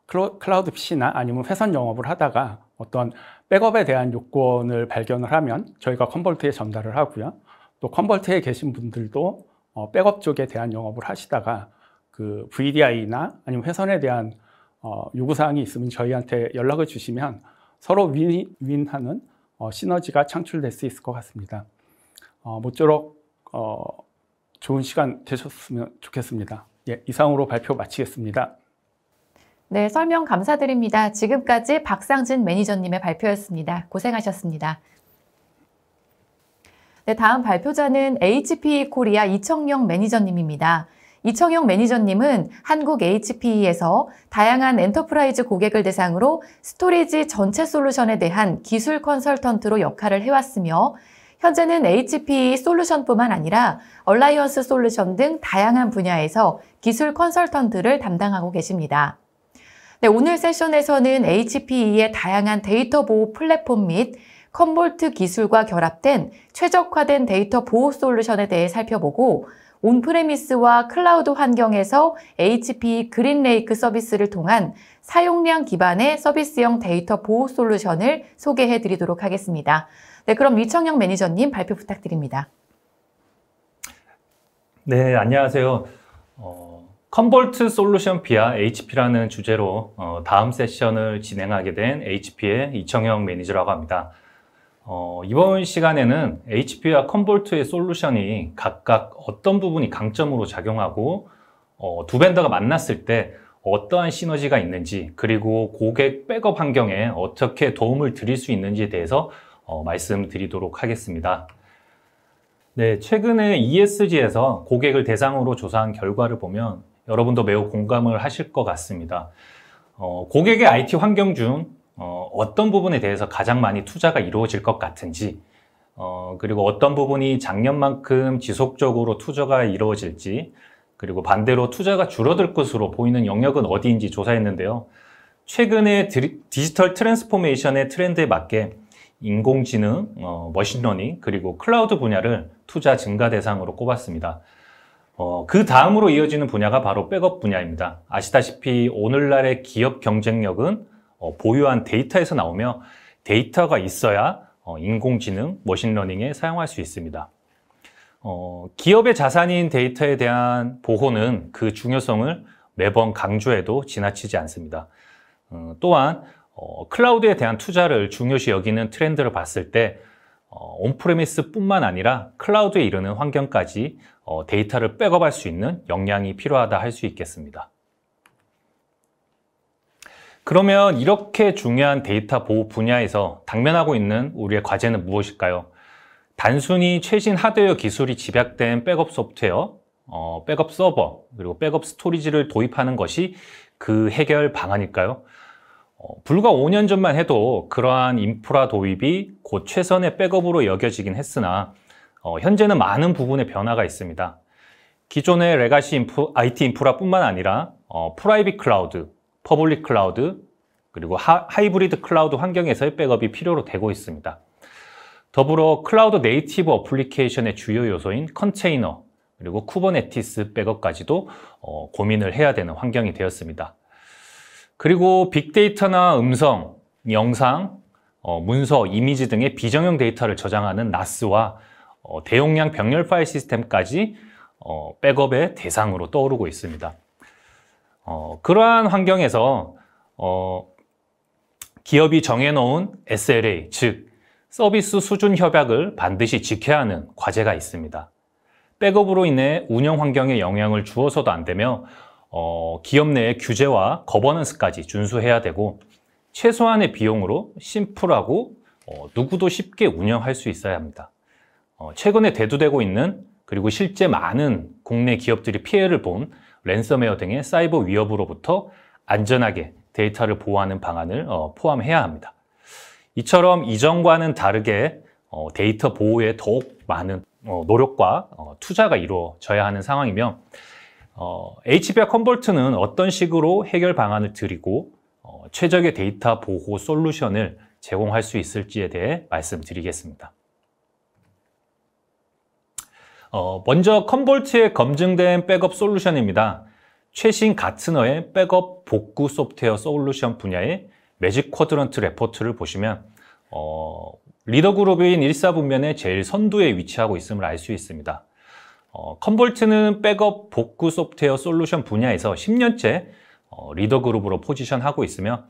클라우드 PC나 아니면 회선 영업을 하다가 어떤 백업에 대한 요건을 발견을 하면 저희가 컨볼트에 전달을 하고요. 또 컨볼트에 계신 분들도 백업 쪽에 대한 영업을 하시다가 그 VDI나 아니면 회선에 대한 요구사항이 있으면 저희한테 연락을 주시면 서로 윈윈하는 시너지가 창출될 수 있을 것 같습니다. 모쪼록 좋은 시간 되셨으면 좋겠습니다. 예, 이상으로 발표 마치겠습니다. 네, 설명 감사드립니다. 지금까지 박상진 매니저님의 발표였습니다. 고생하셨습니다. 네, 다음 발표자는 HP 코리아 이청영 매니저님입니다. 이청영 매니저님은 한국 HP에서 다양한 엔터프라이즈 고객을 대상으로 스토리지 전체 솔루션에 대한 기술 컨설턴트로 역할을 해왔으며 현재는 HP 솔루션뿐만 아니라 얼라이언스 솔루션 등 다양한 분야에서 기술 컨설턴트를 담당하고 계십니다. 네, 오늘 세션에서는 HPE의 다양한 데이터 보호 플랫폼 및 컴볼트 기술과 결합된 최적화된 데이터 보호 솔루션에 대해 살펴보고 온프레미스와 클라우드 환경에서 HP 그린레이크 서비스를 통한 사용량 기반의 서비스형 데이터 보호 솔루션을 소개해 드리도록 하겠습니다. 네, 그럼 이청영 매니저님 발표 부탁드립니다. 네, 안녕하세요. 컴볼트 솔루션 via HP라는 주제로 다음 세션을 진행하게 된 HP의 이청영 매니저라고 합니다. 이번 시간에는 HP와 컴볼트의 솔루션이 각각 어떤 부분이 강점으로 작용하고 두 벤더가 만났을 때 어떠한 시너지가 있는지, 그리고 고객 백업 환경에 어떻게 도움을 드릴 수 있는지에 대해서 말씀드리도록 하겠습니다. 네, 최근에 ESG에서 고객을 대상으로 조사한 결과를 보면 여러분도 매우 공감을 하실 것 같습니다. 고객의 IT 환경 중 어떤 부분에 대해서 가장 많이 투자가 이루어질 것 같은지, 그리고 어떤 부분이 작년만큼 지속적으로 투자가 이루어질지, 그리고 반대로 투자가 줄어들 것으로 보이는 영역은 어디인지 조사했는데요. 최근에 디지털 트랜스포메이션의 트렌드에 맞게 인공지능, 머신러닝, 그리고 클라우드 분야를 투자 증가 대상으로 꼽았습니다. 그 다음으로 이어지는 분야가 바로 백업 분야입니다. 아시다시피 오늘날의 기업 경쟁력은 보유한 데이터에서 나오며 데이터가 있어야 인공지능, 머신러닝에 사용할 수 있습니다. 기업의 자산인 데이터에 대한 보호는 그 중요성을 매번 강조해도 지나치지 않습니다. 또한 클라우드에 대한 투자를 중요시 여기는 트렌드를 봤을 때 온프레미스 뿐만 아니라 클라우드에 이르는 환경까지 데이터를 백업할 수 있는 역량이 필요하다 할 수 있겠습니다. 그러면 이렇게 중요한 데이터 보호 분야에서 당면하고 있는 우리의 과제는 무엇일까요? 단순히 최신 하드웨어 기술이 집약된 백업 소프트웨어, 백업 서버, 그리고 백업 스토리지를 도입하는 것이 그 해결 방안일까요? 불과 5년 전만 해도 그러한 인프라 도입이 곧 최선의 백업으로 여겨지긴 했으나 현재는 많은 부분의 변화가 있습니다. 기존의 레가시 IT 인프라뿐만 아니라 프라이빗 클라우드, 퍼블릭 클라우드, 그리고 하이브리드 클라우드 환경에서의 백업이 필요로 되고 있습니다. 더불어 클라우드 네이티브 어플리케이션의 주요 요소인 컨테이너, 그리고 쿠버네티스 백업까지도 고민을 해야 되는 환경이 되었습니다. 그리고 빅데이터나 음성, 영상, 문서, 이미지 등의 비정형 데이터를 저장하는 NAS와 대용량 병렬 파일 시스템까지 백업의 대상으로 떠오르고 있습니다. 그러한 환경에서 기업이 정해놓은 SLA, 즉 서비스 수준 협약을 반드시 지켜야 하는 과제가 있습니다. 백업으로 인해 운영 환경에 영향을 주어서도 안 되며 기업 내의 규제와 거버넌스까지 준수해야 되고 최소한의 비용으로 심플하고 누구도 쉽게 운영할 수 있어야 합니다. 최근에 대두되고 있는, 그리고 실제 많은 국내 기업들이 피해를 본 랜섬웨어 등의 사이버 위협으로부터 안전하게 데이터를 보호하는 방안을 포함해야 합니다. 이처럼 이전과는 다르게 데이터 보호에 더욱 많은 노력과 투자가 이루어져야 하는 상황이며 HP와 컴볼트는 어떤 식으로 해결 방안을 드리고 최적의 데이터 보호 솔루션을 제공할 수 있을지에 대해 말씀드리겠습니다. 먼저 컴볼트의 검증된 백업 솔루션입니다. 최신 가트너의 백업 복구 소프트웨어 솔루션 분야의 매직 쿼드런트 레포트를 보시면 리더그룹인 1사분면의 제일 선두에 위치하고 있음을 알 수 있습니다. 컴볼트는 백업 복구 소프트웨어 솔루션 분야에서 10년째 리더그룹으로 포지션하고 있으며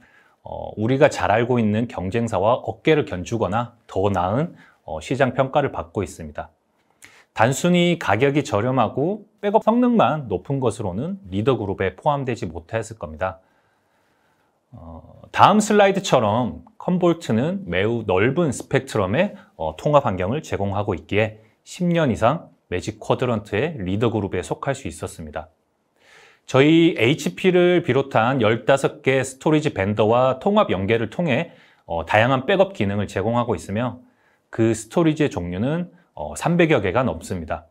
우리가 잘 알고 있는 경쟁사와 어깨를 견주거나 더 나은 시장 평가를 받고 있습니다. 단순히 가격이 저렴하고 백업 성능만 높은 것으로는 리더 그룹에 포함되지 못했을 겁니다. 다음 슬라이드처럼 컴볼트는 매우 넓은 스펙트럼의 통합 환경을 제공하고 있기에 10년 이상 매직 쿼드런트의 리더 그룹에 속할 수 있었습니다. 저희 HP를 비롯한 15개 스토리지 벤더와 통합 연계를 통해 다양한 백업 기능을 제공하고 있으며 그 스토리지의 종류는 300여 개가 넘습니다.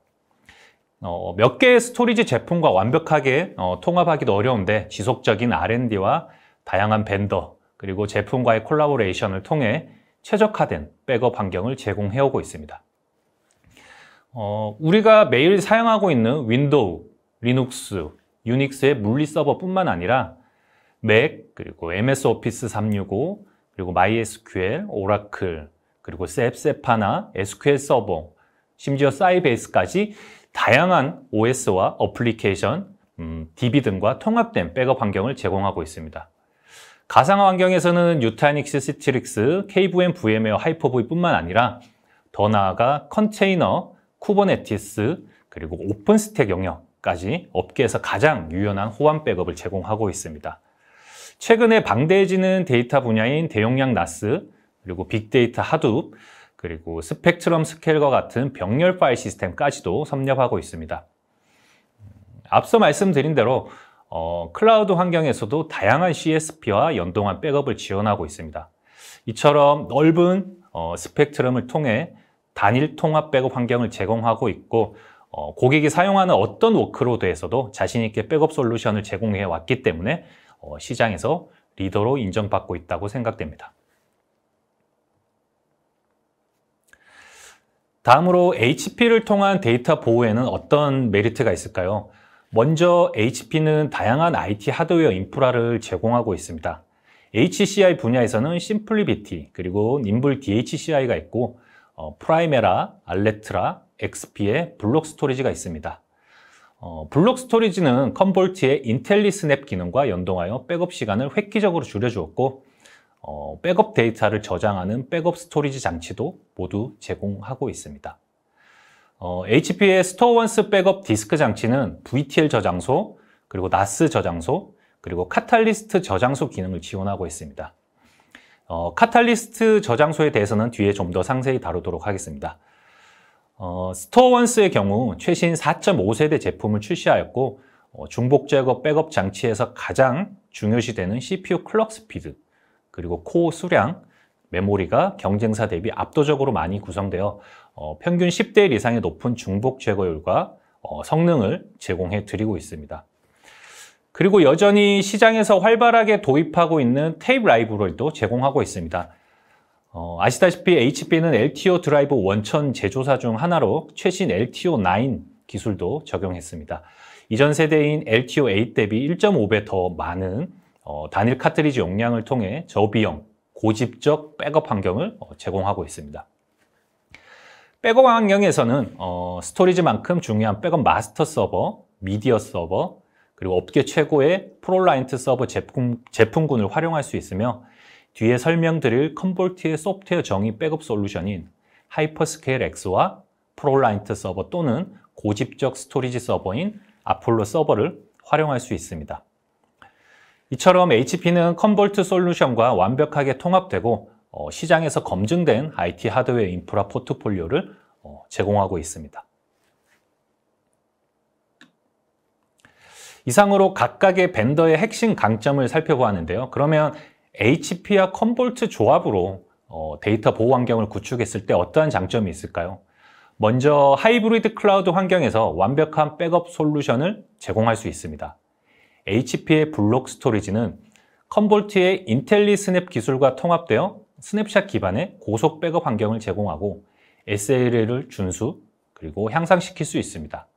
몇 개의 스토리지 제품과 완벽하게 통합하기도 어려운데 지속적인 R&D와 다양한 벤더 그리고 제품과의 콜라보레이션을 통해 최적화된 백업 환경을 제공해오고 있습니다. 우리가 매일 사용하고 있는 윈도우, 리눅스, 유닉스의 물리 서버뿐만 아니라 맥, 그리고 MS 오피스 365, 그리고 MySQL, 오라클, 그리고 셉세파나, SQL 서버, 심지어 사이베이스까지 다양한 OS와 어플리케이션, DB 등과 통합된 백업 환경을 제공하고 있습니다. 가상화 환경에서는 유타닉스, 시트릭스, KVM, VM웨어, 하이퍼V뿐만 아니라 더 나아가 컨테이너, 쿠버네티스, 그리고 오픈스택 영역까지 업계에서 가장 유연한 호환 백업을 제공하고 있습니다. 최근에 방대해지는 데이터 분야인 대용량 NAS, 그리고 빅데이터 하둡, 그리고 스펙트럼 스케일과 같은 병렬 파일 시스템까지도 섭렵하고 있습니다. 앞서 말씀드린 대로 클라우드 환경에서도 다양한 CSP와 연동한 백업을 지원하고 있습니다. 이처럼 넓은 스펙트럼을 통해 단일 통합 백업 환경을 제공하고 있고 고객이 사용하는 어떤 워크로드에서도 자신 있게 백업 솔루션을 제공해 왔기 때문에 시장에서 리더로 인정받고 있다고 생각됩니다. 다음으로 HP를 통한 데이터 보호에는 어떤 메리트가 있을까요? 먼저 HP는 다양한 IT 하드웨어 인프라를 제공하고 있습니다. HCI 분야에서는 심플리비티, 그리고 님블 DHCI가 있고 프라이메라, 알레트라, XP의 블록 스토리지가 있습니다. 블록 스토리지는 컴볼트의 인텔리스냅 기능과 연동하여 백업 시간을 획기적으로 줄여주었고 백업 데이터를 저장하는 백업 스토리지 장치도 모두 제공하고 있습니다. HP의 스토어원스 백업 디스크 장치는 VTL 저장소, 그리고 NAS 저장소, 그리고 카탈리스트 저장소 기능을 지원하고 있습니다. 카탈리스트 저장소에 대해서는 뒤에 좀 더 상세히 다루도록 하겠습니다. 스토어원스의 경우 최신 4.5세대 제품을 출시하였고 중복 제거 백업 장치에서 가장 중요시되는 CPU 클럭 스피드, 그리고 코어 수량, 메모리가 경쟁사 대비 압도적으로 많이 구성되어 평균 10대 1 이상의 높은 중복 제거율과 성능을 제공해 드리고 있습니다. 그리고 여전히 시장에서 활발하게 도입하고 있는 테이프 라이브러리도 제공하고 있습니다. 아시다시피 HP는 LTO 드라이브 원천 제조사 중 하나로 최신 LTO9 기술도 적용했습니다. 이전 세대인 LTO8 대비 1.5배 더 많은 단일 카트리지 용량을 통해 저비용, 고집적 백업 환경을 제공하고 있습니다. 백업 환경에서는 스토리지만큼 중요한 백업 마스터 서버, 미디어 서버, 그리고 업계 최고의 프롤라이언트 서버 제품군을 활용할 수 있으며 뒤에 설명드릴 컴볼트의 소프트웨어 정의 백업 솔루션인 하이퍼스케일 X와 프롤라이언트 서버 또는 고집적 스토리지 서버인 아폴로 서버를 활용할 수 있습니다. 이처럼 HP는 컴볼트 솔루션과 완벽하게 통합되고 시장에서 검증된 IT 하드웨어 인프라 포트폴리오를 제공하고 있습니다. 이상으로 각각의 벤더의 핵심 강점을 살펴보았는데요. 그러면 HP와 컴볼트 조합으로 데이터 보호 환경을 구축했을 때 어떠한 장점이 있을까요? 먼저 하이브리드 클라우드 환경에서 완벽한 백업 솔루션을 제공할 수 있습니다. HP의 블록 스토리지는 컴볼트의 인텔리스냅 기술과 통합되어 스냅샷 기반의 고속 백업 환경을 제공하고 SLA를 준수 그리고 향상시킬 수 있습니다.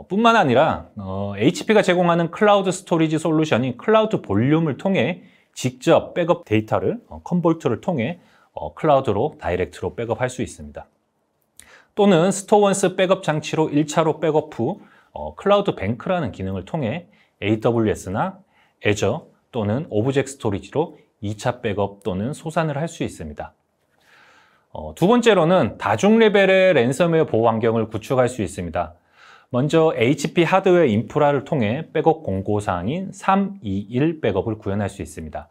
뿐만 아니라 HP가 제공하는 클라우드 스토리지 솔루션인 클라우드 볼륨을 통해 직접 백업 데이터를 컴볼트를 통해 클라우드로 다이렉트로 백업할 수 있습니다. 또는 스토어원스 백업 장치로 1차로 백업 후 클라우드 뱅크라는 기능을 통해 AWS나 Azure 또는 오브젝트 스토리지로 2차 백업 또는 소산을 할 수 있습니다. 두 번째로는 다중 레벨의 랜섬웨어 보호 환경을 구축할 수 있습니다. 먼저 HP 하드웨어 인프라를 통해 백업 공고사항인 321 백업을 구현할 수 있습니다.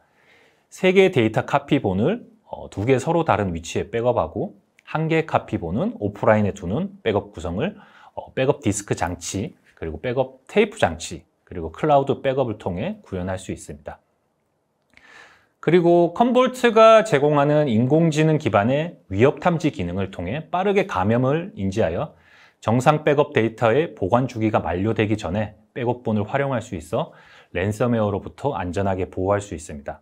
3개의 데이터 카피본을 2개 서로 다른 위치에 백업하고 1개의 카피본은 오프라인에 두는 백업 구성을 백업 디스크 장치, 그리고 백업 테이프 장치, 그리고 클라우드 백업을 통해 구현할 수 있습니다. 그리고 컴볼트가 제공하는 인공지능 기반의 위협 탐지 기능을 통해 빠르게 감염을 인지하여 정상 백업 데이터의 보관 주기가 만료되기 전에 백업본을 활용할 수 있어 랜섬웨어로부터 안전하게 보호할 수 있습니다.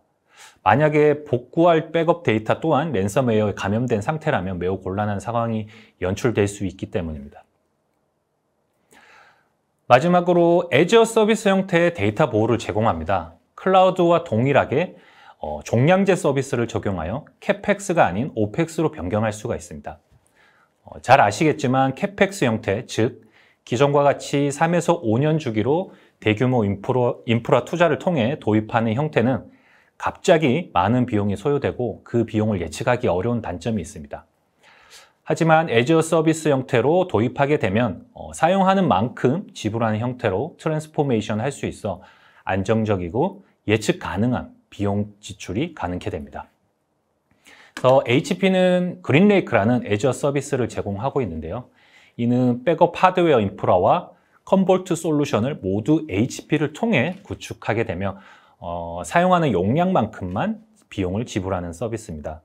만약에 복구할 백업 데이터 또한 랜섬웨어에 감염된 상태라면 매우 곤란한 상황이 연출될 수 있기 때문입니다. 마지막으로 애저 서비스 형태의 데이터 보호를 제공합니다. 클라우드와 동일하게 종량제 서비스를 적용하여 CapEx가 아닌 OpEx로 변경할 수가 있습니다. 잘 아시겠지만 CapEx 형태, 즉 기존과 같이 3에서 5년 주기로 대규모 인프라 투자를 통해 도입하는 형태는 갑자기 많은 비용이 소요되고 그 비용을 예측하기 어려운 단점이 있습니다. 하지만 애저 서비스 형태로 도입하게 되면 사용하는 만큼 지불하는 형태로 트랜스포메이션 할 수 있어 안정적이고 예측 가능한 비용 지출이 가능하게 됩니다. 그래서 HP는 그린레이크라는 애저 서비스를 제공하고 있는데요. 이는 백업 하드웨어 인프라와 컴볼트 솔루션을 모두 HP를 통해 구축하게 되며 사용하는 용량만큼만 비용을 지불하는 서비스입니다.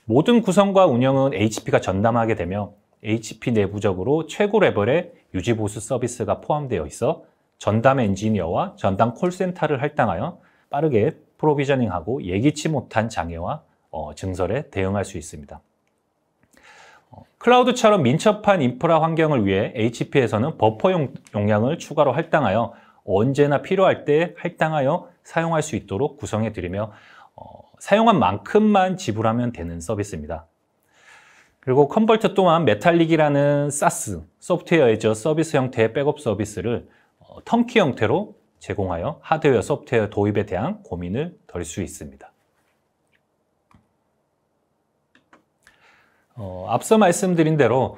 모든 구성과 운영은 HP가 전담하게 되며 HP 내부적으로 최고 레벨의 유지보수 서비스가 포함되어 있어 전담 엔지니어와 전담 콜센터를 할당하여 빠르게 프로비저닝하고 예기치 못한 장애와 증설에 대응할 수 있습니다. 클라우드처럼 민첩한 인프라 환경을 위해 HP에서는 버퍼 용량을 추가로 할당하여 언제나 필요할 때 할당하여 사용할 수 있도록 구성해 드리며 사용한 만큼만 지불하면 되는 서비스입니다. 그리고 컨벌트 또한 메탈릭이라는 SaaS, 소프트웨어 애저 서비스 형태의 백업 서비스를 턴키 형태로 제공하여 하드웨어, 소프트웨어 도입에 대한 고민을 덜 수 있습니다. 앞서 말씀드린 대로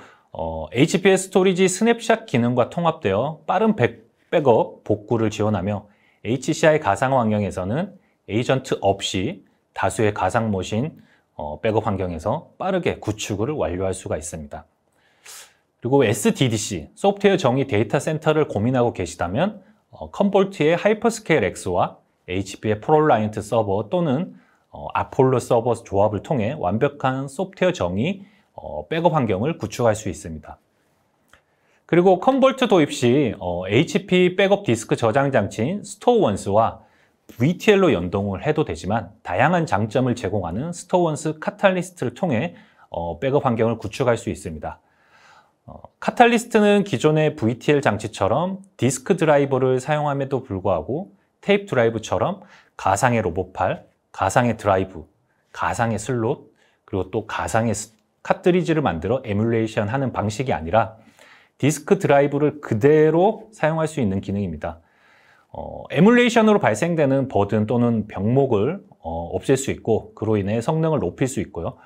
HP의 스토리지 스냅샷 기능과 통합되어 빠른 백업, 복구를 지원하며 HCI 가상 환경에서는 에이전트 없이 다수의 가상 머신 백업 환경에서 빠르게 구축을 완료할 수가 있습니다. 그리고 SDDC, 소프트웨어 정의 데이터 센터를 고민하고 계시다면 컴볼트의 하이퍼스케일 X와 HP의 프롤라이언트 서버 또는 아폴로 서버 조합을 통해 완벽한 소프트웨어 정의 백업 환경을 구축할 수 있습니다. 그리고 컴볼트 도입 시 HP 백업 디스크 저장 장치인 스토어원스와 VTL로 연동을 해도 되지만 다양한 장점을 제공하는 스토어원스 카탈리스트를 통해 백업 환경을 구축할 수 있습니다. 카탈리스트는 기존의 VTL 장치처럼 디스크 드라이버를 사용함에도 불구하고 테이프 드라이브처럼 가상의 로봇팔, 가상의 드라이브, 가상의 슬롯, 그리고 또 가상의 카트리지를 만들어 에뮬레이션 하는 방식이 아니라 디스크 드라이브를 그대로 사용할 수 있는 기능입니다. 에뮬레이션으로 발생되는 버든 또는 병목을 없앨 수 있고 그로 인해 성능을 높일 수 있고요.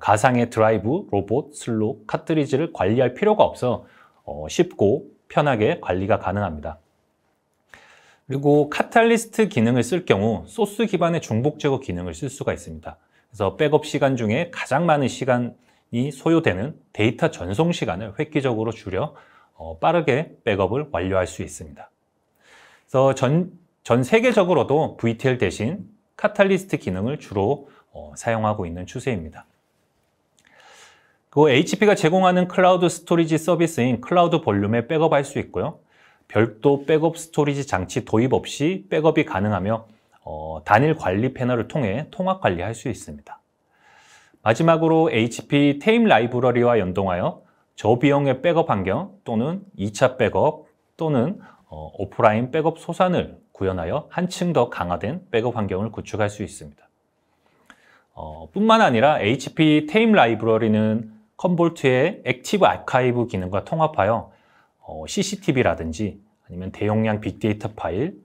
가상의 드라이브, 로봇, 슬롯, 카트리지를 관리할 필요가 없어 쉽고 편하게 관리가 가능합니다. 그리고 카탈리스트 기능을 쓸 경우 소스 기반의 중복 제거 기능을 쓸 수가 있습니다. 그래서 백업 시간 중에 가장 많은 시간이 소요되는 데이터 전송 시간을 획기적으로 줄여 빠르게 백업을 완료할 수 있습니다. 그래서 전 세계적으로도 VTL 대신 카탈리스트 기능을 주로 사용하고 있는 추세입니다. 그리고 HP가 제공하는 클라우드 스토리지 서비스인 클라우드 볼륨에 백업할 수 있고요. 별도 백업 스토리지 장치 도입 없이 백업이 가능하며 단일 관리 패널을 통해 통합 관리할 수 있습니다. 마지막으로 HP 테임 라이브러리와 연동하여 저비용의 백업 환경 또는 2차 백업 또는 오프라인 백업 소산을 구현하여 한층 더 강화된 백업 환경을 구축할 수 있습니다. 뿐만 아니라 HP 테임 라이브러리는 컴볼트의 액티브 아카이브 기능과 통합하여 CCTV라든지 아니면 대용량 빅데이터 파일,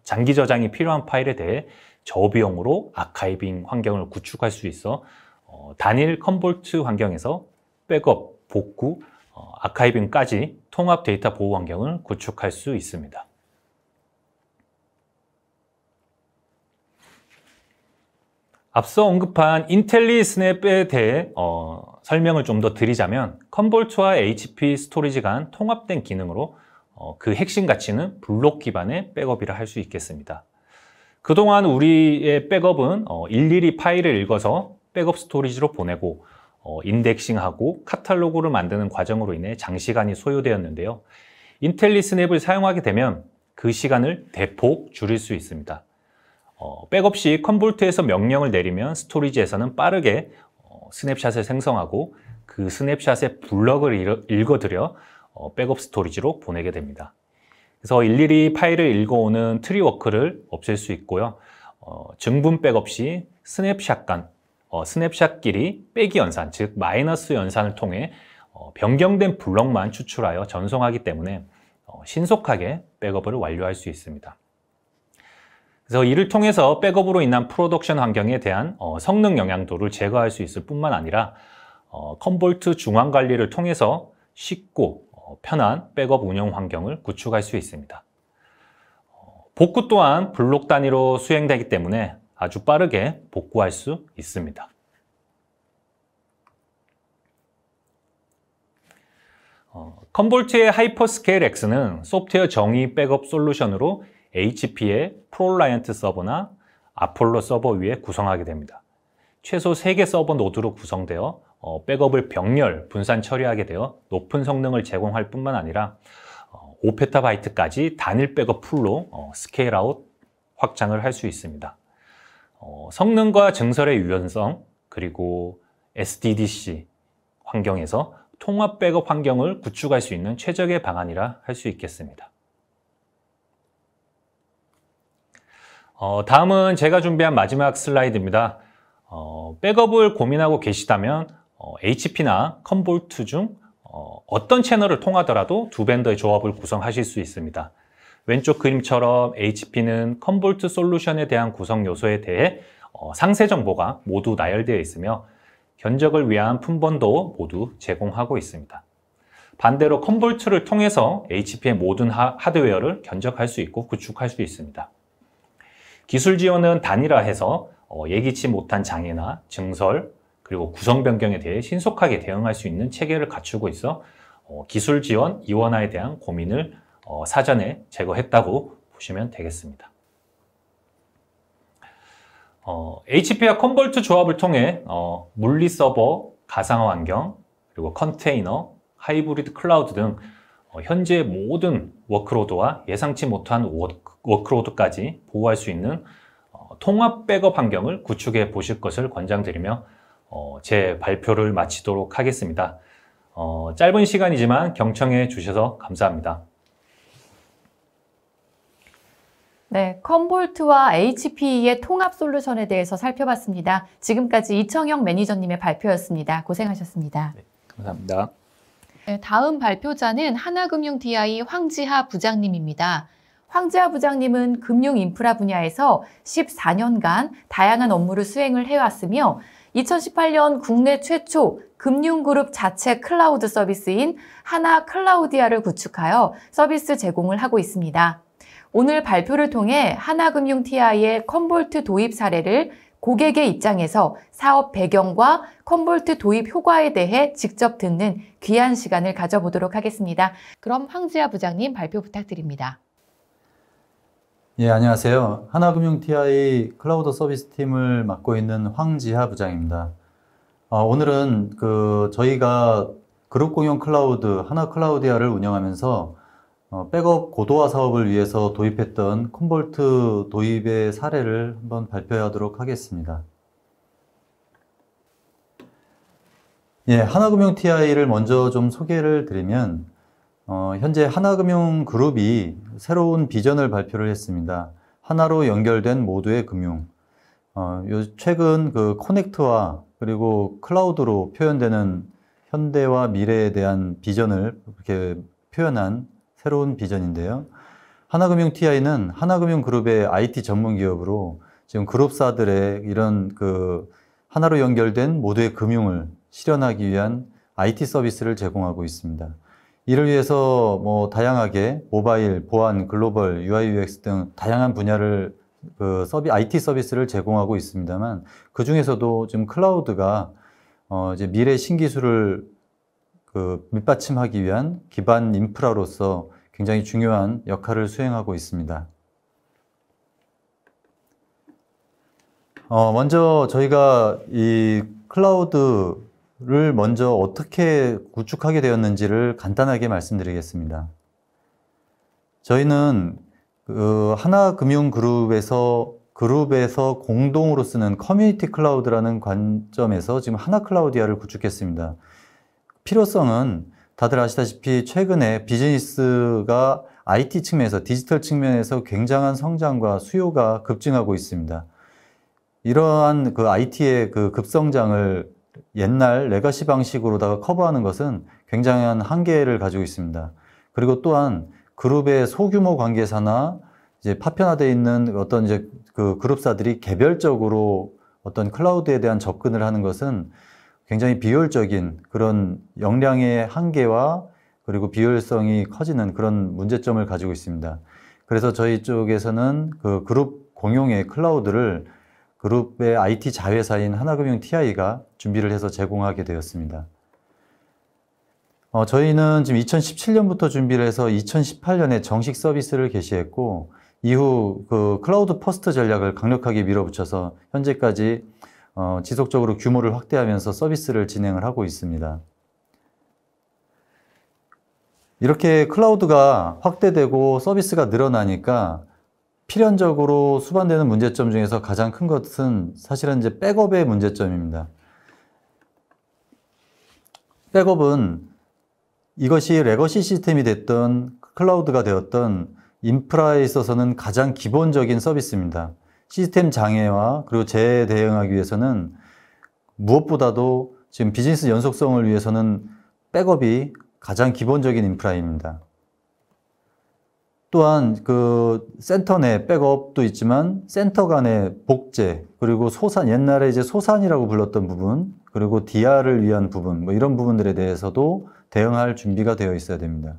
장기 저장이 필요한 파일에 대해 저비용으로 아카이빙 환경을 구축할 수 있어 단일 컴볼트 환경에서 백업, 복구, 아카이빙까지 통합 데이터 보호 환경을 구축할 수 있습니다. 앞서 언급한 인텔리 스냅에 대해 설명을 좀 더 드리자면 컴볼트와 HP 스토리지 간 통합된 기능으로 그 핵심 가치는 블록 기반의 백업이라 할 수 있겠습니다. 그동안 우리의 백업은 일일이 파일을 읽어서 백업 스토리지로 보내고 인덱싱하고 카탈로그를 만드는 과정으로 인해 장시간이 소요되었는데요. 인텔리 스냅을 사용하게 되면 그 시간을 대폭 줄일 수 있습니다. 백업 시 컴볼트에서 명령을 내리면 스토리지에서는 빠르게 스냅샷을 생성하고 그 스냅샷의 블럭을 읽어들여 백업 스토리지로 보내게 됩니다. 그래서 일일이 파일을 읽어오는 트리워크를 없앨 수 있고요. 증분 백업 시 스냅샷끼리 빼기 연산, 즉 마이너스 연산을 통해 변경된 블럭만 추출하여 전송하기 때문에 신속하게 백업을 완료할 수 있습니다. 그래서 이를 통해서 백업으로 인한 프로덕션 환경에 대한 성능 영향도를 제거할 수 있을 뿐만 아니라 컴볼트 중앙 관리를 통해서 쉽고 편한 백업 운영 환경을 구축할 수 있습니다. 복구 또한 블록 단위로 수행되기 때문에 아주 빠르게 복구할 수 있습니다. 컴볼트의 하이퍼스케일 X는 소프트웨어 정의 백업 솔루션으로 HP의 프롤라이언트 서버나 아폴로 서버 위에 구성하게 됩니다. 최소 3개 서버 노드로 구성되어 백업을 병렬, 분산 처리하게 되어 높은 성능을 제공할 뿐만 아니라 5PB까지 단일 백업 풀로 스케일 아웃 확장을 할 수 있습니다. 성능과 증설의 유연성, 그리고 SDDC 환경에서 통합 백업 환경을 구축할 수 있는 최적의 방안이라 할 수 있겠습니다. 다음은 제가 준비한 마지막 슬라이드입니다. 백업을 고민하고 계시다면 HP나 컴볼트 중 어떤 채널을 통하더라도 두 벤더의 조합을 구성하실 수 있습니다. 왼쪽 그림처럼 HP는 컴볼트 솔루션에 대한 구성 요소에 대해 상세 정보가 모두 나열되어 있으며 견적을 위한 품번도 모두 제공하고 있습니다. 반대로 컴볼트를 통해서 HP의 모든 하드웨어를 견적할 수 있고 구축할 수 있습니다. 기술 지원은 단일화해서 예기치 못한 장애나 증설, 그리고 구성 변경에 대해 신속하게 대응할 수 있는 체계를 갖추고 있어 기술 지원 이원화에 대한 고민을 사전에 제거했다고 보시면 되겠습니다. HP와 컴볼트 조합을 통해 물리 서버, 가상화 환경, 그리고 컨테이너, 하이브리드 클라우드 등 현재 모든 워크로드와 예상치 못한 워크로드까지 보호할 수 있는 통합 백업 환경을 구축해 보실 것을 권장드리며 제 발표를 마치도록 하겠습니다. 짧은 시간이지만 경청해 주셔서 감사합니다. 네, 컴볼트와 HP의 통합 솔루션에 대해서 살펴봤습니다. 지금까지 이청영 매니저님의 발표였습니다. 고생하셨습니다. 네, 감사합니다. 네, 다음 발표자는 하나금융 TI 황지하 부장님입니다. 황지하 부장님은 금융 인프라 분야에서 14년간 다양한 업무를 수행을 해왔으며 2018년 국내 최초 금융그룹 자체 클라우드 서비스인 하나클라우디아를 구축하여 서비스 제공을 하고 있습니다. 오늘 발표를 통해 하나금융 TI의 컴볼트 도입 사례를 고객의 입장에서 사업 배경과 컴볼트 도입 효과에 대해 직접 듣는 귀한 시간을 가져보도록 하겠습니다. 그럼 황지하 부장님 발표 부탁드립니다. 예, 안녕하세요. 하나금융 TI 클라우드 서비스 팀을 맡고 있는 황지하 부장입니다. 오늘은 저희가 그룹 공용 클라우드 하나클라우디아를 운영하면서 백업 고도화 사업을 위해서 도입했던 컴볼트 도입의 사례를 한번 발표하도록 하겠습니다. 예, 하나금융 TI를 먼저 좀 소개를 드리면 현재 하나금융 그룹이 새로운 비전을 발표를 했습니다. 하나로 연결된 모두의 금융. 최근 코넥트와 그리고 클라우드로 표현되는 현대와 미래에 대한 비전을 이렇게 표현한 새로운 비전인데요. 하나금융 TI는 하나금융 그룹의 IT 전문 기업으로 지금 그룹사들의 이런 하나로 연결된 모두의 금융을 실현하기 위한 IT 서비스를 제공하고 있습니다. 이를 위해서 다양하게 모바일, 보안, 글로벌, UI, UX 등 다양한 분야를 IT 서비스를 제공하고 있습니다만, 그 중에서도 지금 클라우드가 이제 미래 신기술을 밑받침하기 위한 기반 인프라로서 굉장히 중요한 역할을 수행하고 있습니다. 먼저 저희가 이 클라우드를 먼저 어떻게 구축하게 되었는지를 간단하게 말씀드리겠습니다. 저희는 하나금융그룹에서 공동으로 쓰는 커뮤니티 클라우드라는 관점에서 지금 하나클라우디아를 구축했습니다. 필요성은 다들 아시다시피 최근에 비즈니스가 IT 측면에서, 디지털 측면에서 굉장한 성장과 수요가 급증하고 있습니다. 이러한 IT의 급성장을 옛날 레거시 방식으로다가 커버하는 것은 굉장한 한계를 가지고 있습니다. 그리고 또한 그룹의 소규모 관계사나 이제 파편화되어 있는 어떤 이제 그룹사들이 개별적으로 어떤 클라우드에 대한 접근을 하는 것은 굉장히 비효율적인 그런 역량의 한계와 그리고 비효율성이 커지는 그런 문제점을 가지고 있습니다. 그래서 저희 쪽에서는 그룹 공용의 클라우드를 그룹의 IT 자회사인 하나금융 TI가 준비를 해서 제공하게 되었습니다. 저희는 지금 2017년부터 준비를 해서 2018년에 정식 서비스를 개시했고, 이후 클라우드 퍼스트 전략을 강력하게 밀어붙여서 현재까지 지속적으로 규모를 확대하면서 서비스를 진행을 하고 있습니다. 이렇게 클라우드가 확대되고 서비스가 늘어나니까 필연적으로 수반되는 문제점 중에서 가장 큰 것은 사실은 이제 백업의 문제점입니다. 백업은 이것이 레거시 시스템이 됐던 클라우드가 되었던 인프라에 있어서는 가장 기본적인 서비스입니다. 시스템 장애와 그리고 재해에 대응하기 위해서는 무엇보다도 지금 비즈니스 연속성을 위해서는 백업이 가장 기본적인 인프라입니다. 또한 센터 내 백업도 있지만 센터 간의 복제, 그리고 소산, 옛날에 이제 소산이라고 불렀던 부분, 그리고 DR을 위한 부분, 이런 부분들에 대해서도 대응할 준비가 되어 있어야 됩니다.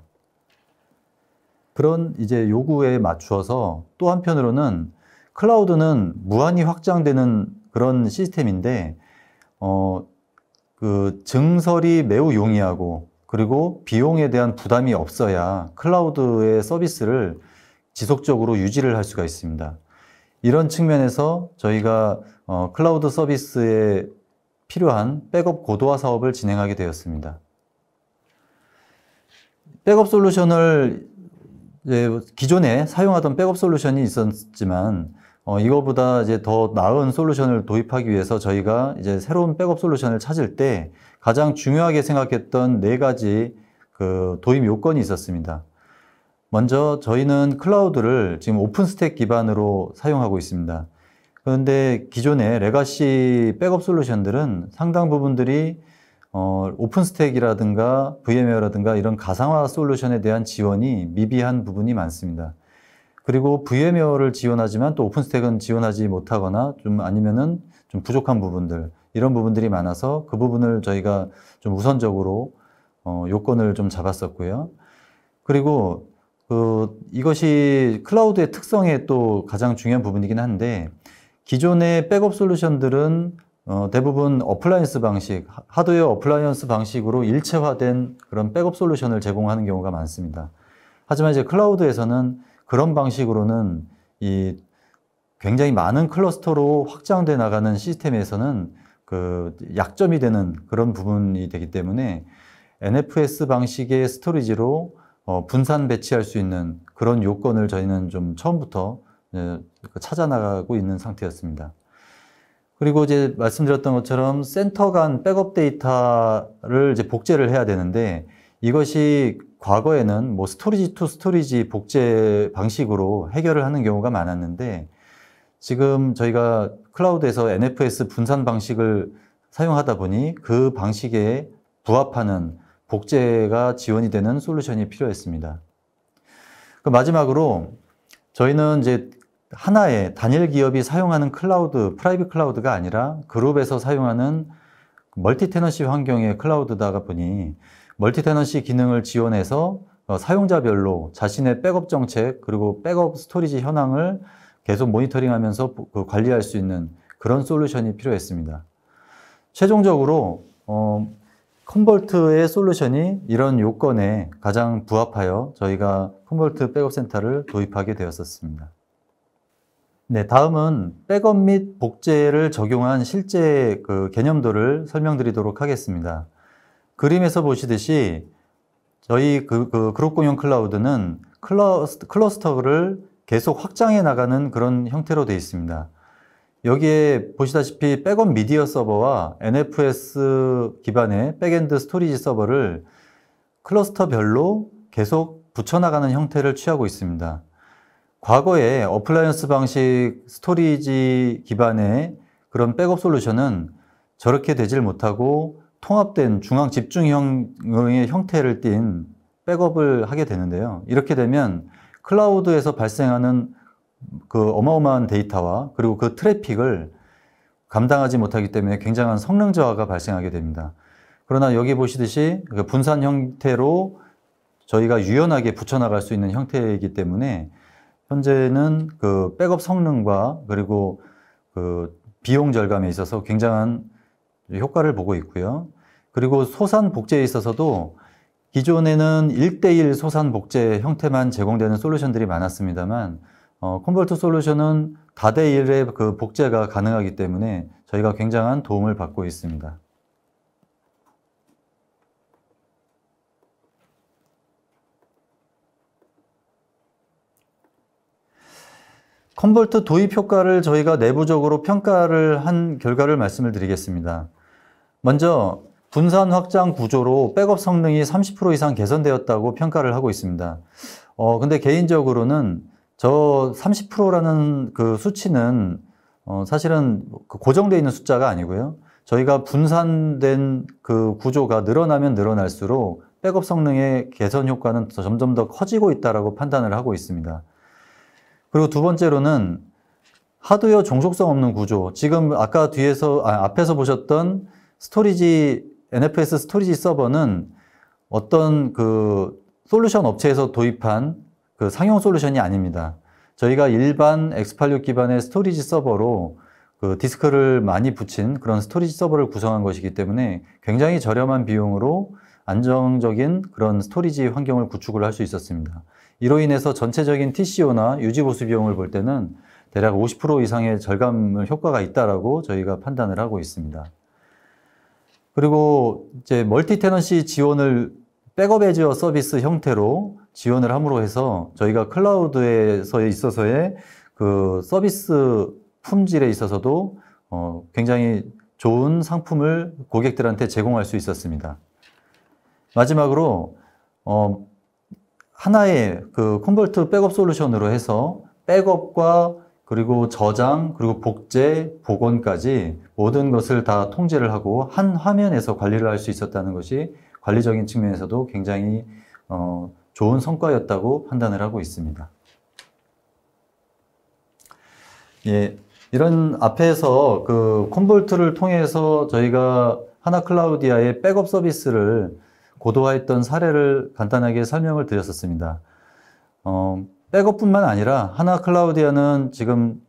그런 이제 요구에 맞추어서 또 한편으로는 클라우드는 무한히 확장되는 그런 시스템인데, 증설이 매우 용이하고 그리고 비용에 대한 부담이 없어야 클라우드의 서비스를 지속적으로 유지를 할 수가 있습니다. 이런 측면에서 저희가 클라우드 서비스에 필요한 백업 고도화 사업을 진행하게 되었습니다. 백업 솔루션을 기존에 사용하던 백업 솔루션이 있었지만 이거보다 이제 더 나은 솔루션을 도입하기 위해서 저희가 이제 새로운 백업 솔루션을 찾을 때 가장 중요하게 생각했던 4가지 도입 요건이 있었습니다. 먼저 저희는 클라우드를 지금 오픈스택 기반으로 사용하고 있습니다. 그런데 기존의 레가시 백업 솔루션들은 상당 부분들이 오픈스택이라든가 VM웨어라든가 이런 가상화 솔루션에 대한 지원이 미비한 부분이 많습니다. 그리고 VM웨어를 지원하지만 또 오픈스택은 지원하지 못하거나 아니면은 좀 부족한 부분들, 이런 부분들이 많아서 그 부분을 저희가 좀 우선적으로 요건을 좀 잡았었고요. 그리고 이것이 클라우드의 특성의 또 가장 중요한 부분이긴 한데, 기존의 백업 솔루션들은 대부분 어플라이언스 방식, 하드웨어 어플라이언스 방식으로 일체화된 그런 백업 솔루션을 제공하는 경우가 많습니다. 하지만 이제 클라우드에서는 그런 방식으로는 굉장히 많은 클러스터로 확장돼 나가는 시스템에서는 약점이 되는 그런 부분이 되기 때문에 NFS 방식의 스토리지로 분산 배치할 수 있는 그런 요건을 저희는 좀 처음부터 찾아 나가고 있는 상태였습니다. 그리고 이제 말씀드렸던 것처럼 센터 간 백업 데이터를 이제 복제를 해야 되는데, 이것이 과거에는 스토리지 투 스토리지 복제 방식으로 해결을 하는 경우가 많았는데, 지금 저희가 클라우드에서 NFS 분산 방식을 사용하다 보니 그 방식에 부합하는 복제가 지원이 되는 솔루션이 필요했습니다. 마지막으로 저희는 이제 하나의 단일 기업이 사용하는 클라우드, 프라이빗 클라우드가 아니라 그룹에서 사용하는 멀티 테넌시 환경의 클라우드다 보니 멀티 테넌시 기능을 지원해서 사용자별로 자신의 백업 정책 그리고 백업 스토리지 현황을 계속 모니터링하면서 관리할 수 있는 그런 솔루션이 필요했습니다. 최종적으로 컴볼트의 솔루션이 이런 요건에 가장 부합하여 저희가 컴볼트 백업 센터를 도입하게 되었었습니다. 네, 다음은 백업 및 복제를 적용한 실제 개념도를 설명드리도록 하겠습니다. 그림에서 보시듯이 저희 그룹 공용 클라우드는 클러스터를 계속 확장해 나가는 그런 형태로 되어 있습니다. 여기에 보시다시피 백업 미디어 서버와 NFS 기반의 백엔드 스토리지 서버를 클러스터별로 계속 붙여나가는 형태를 취하고 있습니다. 과거에 어플라이언스 방식 스토리지 기반의 그런 백업 솔루션은 저렇게 되질 못하고 통합된 중앙 집중형의 형태를 띤 백업을 하게 되는데요. 이렇게 되면 클라우드에서 발생하는 그 어마어마한 데이터와 그리고 그 트래픽을 감당하지 못하기 때문에 굉장한 성능 저하가 발생하게 됩니다. 그러나 여기 보시듯이 분산 형태로 저희가 유연하게 붙여나갈 수 있는 형태이기 때문에 현재는 그 백업 성능과 그리고 그 비용 절감에 있어서 굉장한 효과를 보고 있고요. 그리고 소산 복제에 있어서도 기존에는 1:1 소산 복제 형태만 제공되는 솔루션들이 많았습니다만 컴볼트 솔루션은 다대1의 그 복제가 가능하기 때문에 저희가 굉장한 도움을 받고 있습니다. 컴볼트 도입 효과를 저희가 내부적으로 평가를 한 결과를 말씀을 드리겠습니다. 먼저 분산 확장 구조로 백업 성능이 30% 이상 개선되었다고 평가를 하고 있습니다. 근데 개인적으로는 저 30%라는 그 수치는 사실은 고정되어 있는 숫자가 아니고요. 저희가 분산된 그 구조가 늘어나면 늘어날수록 백업 성능의 개선 효과는 점점 더 커지고 있다고 판단을 하고 있습니다. 그리고 두 번째로는 하드웨어 종속성 없는 구조. 지금 아까 앞에서 보셨던 NFS 스토리지 서버는 어떤 그 솔루션 업체에서 도입한 그 상용 솔루션이 아닙니다. 저희가 일반 X86 기반의 스토리지 서버로 그 디스크를 많이 붙인 그런 스토리지 서버를 구성한 것이기 때문에 굉장히 저렴한 비용으로 안정적인 그런 스토리지 환경을 구축을 할 수 있었습니다. 이로 인해서 전체적인 TCO나 유지 보수 비용을 볼 때는 대략 50% 이상의 절감 효과가 있다라고 저희가 판단을 하고 있습니다. 그리고 이제 멀티 테넌시 지원을 백업 애지어 서비스 형태로 지원을 함으로 해서 저희가 클라우드에서 있어서의 그 서비스 품질에 있어서도 굉장히 좋은 상품을 고객들한테 제공할 수 있었습니다. 마지막으로 하나의 그 컴볼트 백업 솔루션으로 해서 백업과 그리고 저장, 그리고 복제, 복원까지 모든 것을 다 통제를 하고 한 화면에서 관리를 할 수 있었다는 것이 관리적인 측면에서도 굉장히 좋은 성과였다고 판단을 하고 있습니다. 예, 이런 앞에서 그 컴볼트를 통해서 저희가 하나클라우디아의 백업 서비스를 고도화했던 사례를 간단하게 설명을 드렸었습니다. 백업뿐만 아니라 하나클라우디아는 지금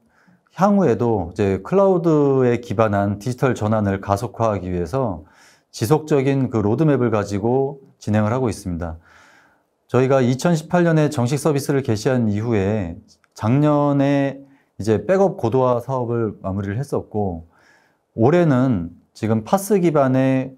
향후에도 이제 클라우드에 기반한 디지털 전환을 가속화하기 위해서 지속적인 그 로드맵을 가지고 진행을 하고 있습니다. 저희가 2018년에 정식 서비스를 개시한 이후에 작년에 이제 백업 고도화 사업을 마무리를 했었고, 올해는 지금 파스 기반의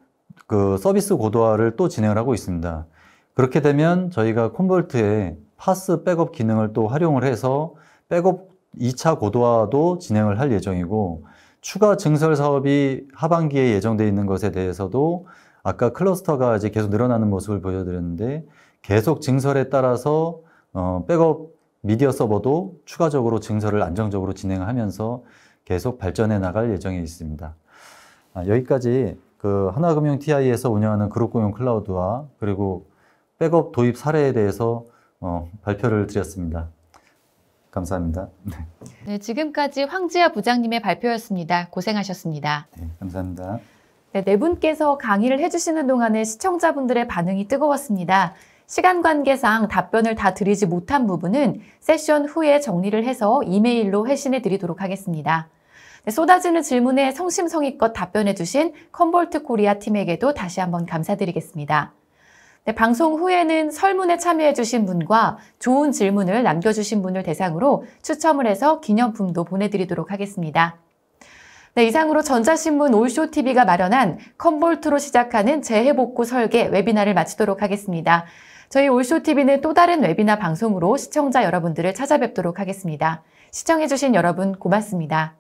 그 서비스 고도화를 또 진행을 하고 있습니다. 그렇게 되면 저희가 컴볼트에 파스 백업 기능을 또 활용을 해서 백업 2차 고도화도 진행을 할 예정이고, 추가 증설 사업이 하반기에 예정되어 있는 것에 대해서도 아까 클러스터가 이제 계속 늘어나는 모습을 보여드렸는데, 계속 증설에 따라서 백업 미디어 서버도 추가적으로 증설을 안정적으로 진행하면서 계속 발전해 나갈 예정에 있습니다. 여기까지 그 하나금융 TI에서 운영하는 그룹공용 클라우드와 그리고 백업 도입 사례에 대해서 발표를 드렸습니다. 감사합니다. 네, 지금까지 황지아 부장님의 발표였습니다. 고생하셨습니다. 네, 감사합니다. 네, 네 분께서 강의를 해주시는 동안에 시청자분들의 반응이 뜨거웠습니다. 시간 관계상 답변을 다 드리지 못한 부분은 세션 후에 정리를 해서 이메일로 회신해 드리도록 하겠습니다. 네, 쏟아지는 질문에 성심성의껏 답변해 주신 컴볼트 코리아 팀에게도 다시 한번 감사드리겠습니다. 네, 방송 후에는 설문에 참여해 주신 분과 좋은 질문을 남겨주신 분을 대상으로 추첨을 해서 기념품도 보내드리도록 하겠습니다. 네, 이상으로 전자신문 올쇼TV가 마련한 컴볼트로 시작하는 재해복구 설계 웨비나를 마치도록 하겠습니다. 저희 올쇼TV는 또 다른 웨비나 방송으로 시청자 여러분들을 찾아뵙도록 하겠습니다. 시청해주신 여러분 고맙습니다.